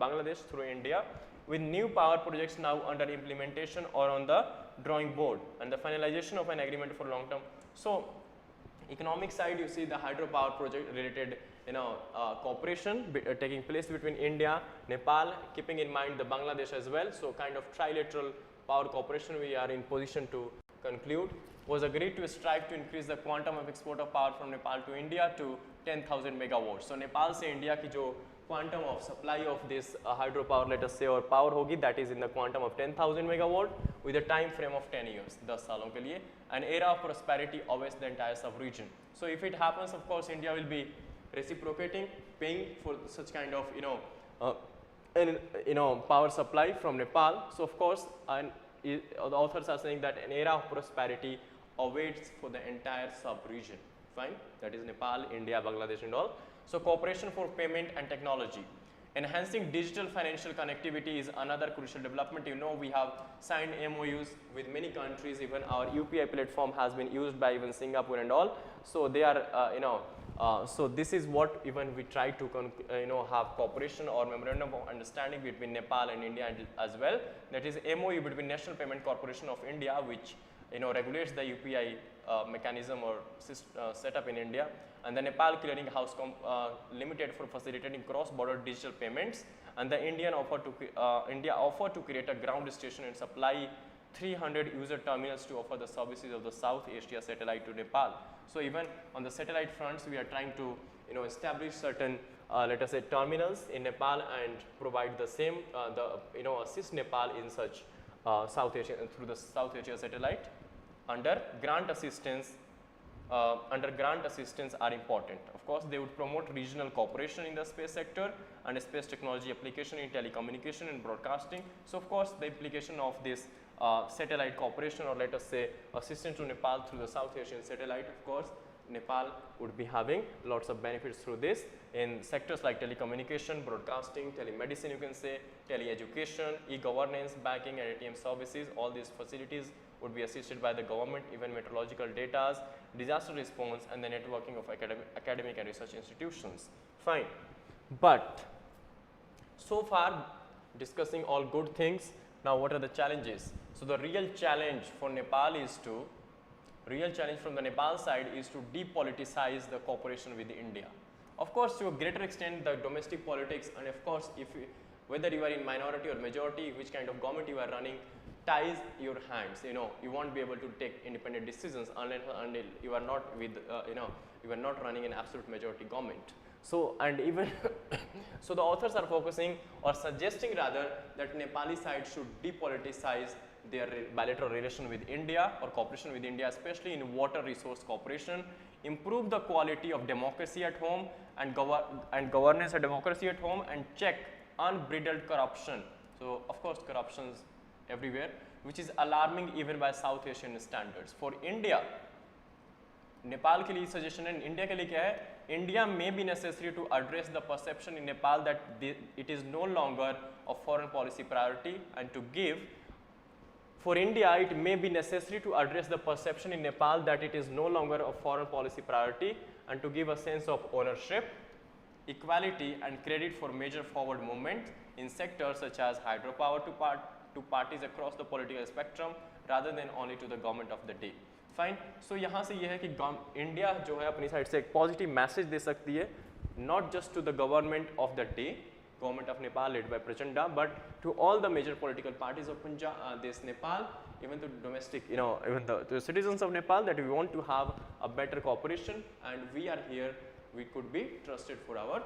Bangladesh through India, with new power projects now under implementation or on the drawing board, and the finalization of an agreement for long term. So economic side, you see the hydropower project related cooperation taking place between India, Nepal, keeping in mind the Bangladesh as well. So kind of trilateral power cooperation we are in position to conclude. Was agreed to strive to increase the quantum of export of power from Nepal to India to 10,000 megawatts. So Nepal से India की जो quantum of supply of this hydropower, let us say, or power होगी, that is in the quantum of 10,000 megawatt with a time frame of 10 years, 10 सालों के लिए. An era of prosperity awaits the entire sub-region. So if it happens, of course, India will be reciprocating, paying for such kind of power supply from Nepal. So of course, the authors are saying that an era of prosperity awaits for the entire sub-region. Fine, that is Nepal, India, Bangladesh and all. So cooperation for payment and technology. Enhancing digital financial connectivity is another crucial development. We have signed MOUs with many countries. Even our UPI platform has been used by even Singapore and all. So they are, so this is what even we try to, have cooperation or memorandum of understanding between Nepal and India as well. That is MOU between National Payment Corporation of India, which regulates the UPI mechanism or setup in India, and the Nepal Clearing House Limited for facilitating cross-border digital payments, and the India offered to create a ground station and supply 300 user terminals to offer the services of the South Asia satellite to Nepal. So even on the satellite fronts, we are trying to establish certain let us say terminals in Nepal and provide the same assist Nepal in such South Asia through the South Asia satellite. Under grant assistance are important. Of course, they would promote regional cooperation in the space sector and space technology application in telecommunication and broadcasting. So of course, the implication of this satellite cooperation, or let us say assistance to Nepal through the South Asian satellite, of course, Nepal would be having lots of benefits through this in sectors like telecommunication, broadcasting, telemedicine, you can say, tele-education, e-governance, banking and ATM services. All these facilities would be assisted by the government, even meteorological data, disaster response, and the networking of academic and research institutions. Fine. But so far discussing all good things. Now what are the challenges? So the real challenge from the Nepal side is to depoliticize the cooperation with India. Of course, to a greater extent, the domestic politics, and of course, whether you are in minority or majority, which kind of government you are running, ties your hands. You won't be able to take independent decisions unless until you are not with, you are not running an absolute majority government. So, and even so the authors are focusing or suggesting rather that Nepali side should depoliticize their bilateral relation with India or cooperation with India, especially in water resource cooperation, improve the quality of democracy at home and governance of democracy at home, and check unbridled corruption. So, of course, corruptions everywhere, which is alarming even by South Asian standards. For India, Nepal के लिए suggestion है, India के लिए क्या है? India may be necessary to address the perception in Nepal that it is no longer a foreign policy priority, and to give, for India, it may be necessary to address the perception in Nepal that it is no longer a foreign policy priority, and to give a sense of ownership, equality and credit for major forward movement in sectors such as hydropower to parties across the political spectrum rather than only to the government of the day. Fine. So यहाँ से ये है कि India जो है अपनी side से एक पॉजिटिव मैसेज दे सकती है, not just to the government of the day, government of Nepal led by Prachanda, but to all the major political parties of this Nepal, even to domestic, even the citizens of Nepal, that we want to have a better cooperation, and we are here, we could be trusted for our,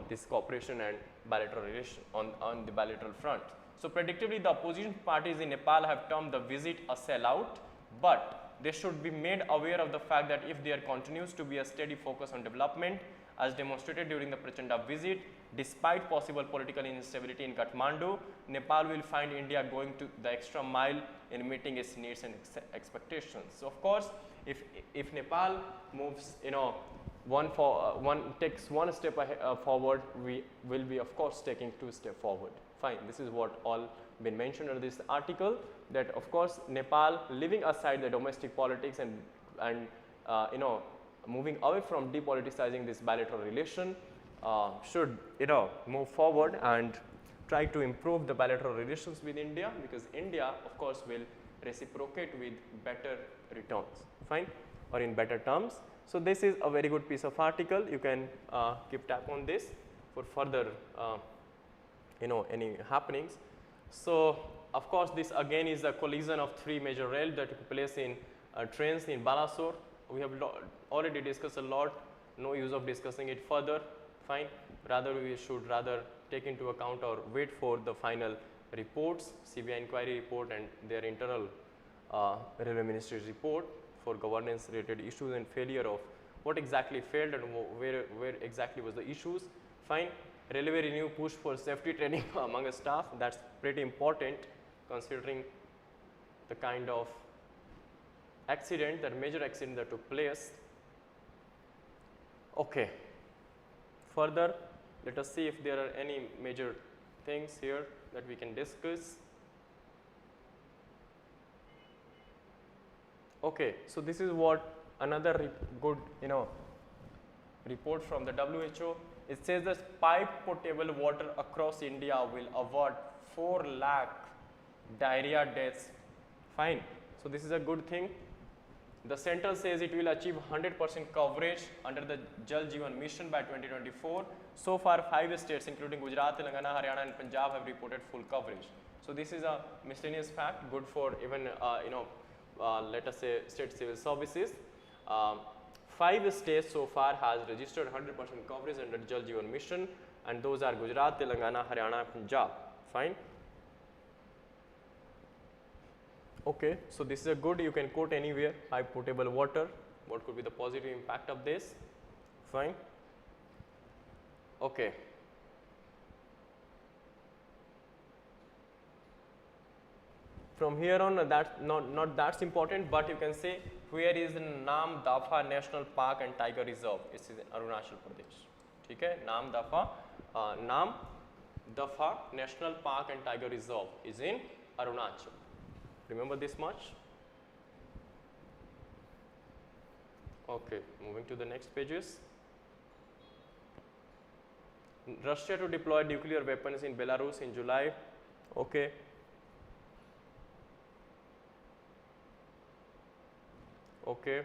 this cooperation and bilateral relation on the bilateral front. So predictably, the opposition parties in Nepal have termed the visit a sellout, but they should be made aware of the fact that if there continues to be a steady focus on development, as demonstrated during the Prachanda visit, despite possible political instability in Kathmandu, Nepal will find India going to the extra mile in meeting its needs and expectations. So of course, if Nepal moves, takes one step forward, we will be of course taking 2 steps forward. Fine. This is what all been mentioned in this article, that of course Nepal, leaving aside the domestic politics and moving away from depoliticizing this bilateral relation, should move forward and try to improve the bilateral relations with India, because India of course will reciprocate with better returns, fine, or in better terms. So this is a very good piece of article. You can keep tab on this for further any happenings. So of course this again is a collision of 3 major rail that took place in trains in Balasore. We have already discussed a lot, no use of discussing it further, fine. Rather we should rather take into account or wait for the final reports, CBI inquiry report and their internal Railway Ministry's report for governance related issues and failure of what exactly failed and where exactly was the issues, fine. Railway renew push for safety training among the staff, that's pretty important considering the kind of accident, that major accident that took place. Okay. Further, let us see if there are any major things here that we can discuss. Okay, so this is what another good report from the WHO. It says that piped potable water across India will avert 4 lakh diarrhea deaths. Fine. So this is a good thing. The center says it will achieve 100% coverage under the Jal Jeevan mission by 2024. So far, 5 states including Gujarat, Telangana, Haryana and Punjab have reported full coverage. So this is a miscellaneous fact, good for even let us say state civil services. 5 states so far has registered 100% coverage under Jal Jeevan mission, and those are Gujarat, Telangana, Haryana, Punjab. Fine. Okay, so this is a good, you can quote anywhere, piped potable water, what could be the positive impact of this, fine. Okay. From here on, that's not that's important, but you can say Where is Nam Dafa National Park and Tiger Reserve? It is in Arunachal Pradesh. ठीक है, Nam Dafa National Park and Tiger Reserve is in Arunachal. Remember this much? Okay, moving to the next pages. Russia to deploy nuclear weapons in Belarus in July. Okay. Okay.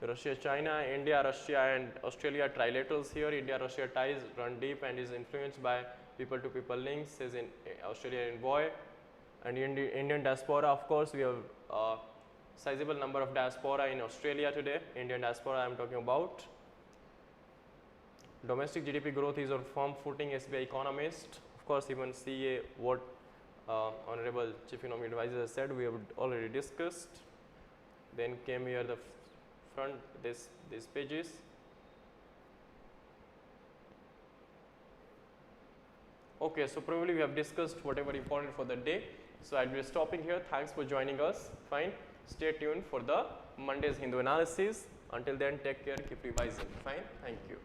Russia, China, India, Russia and Australia trilaterals here. India-Russia ties run deep and is influenced by people-to-people links, says in Australian envoy. And Indian diaspora, of course, we have sizable number of diaspora in Australia today. Indian diaspora I am talking about. Domestic GDP growth is on firm footing, SBI economist. Of course, even CA, what Honorable Chief Economic Advisor has said, we have already discussed. Then came here the front, these pages. Okay, so probably we have discussed whatever important for the day. So I'll be stopping here. Thanks for joining us. Fine. Stay tuned for the Monday's Hindu analysis. Until then, take care, keep revising. Fine. Thank you.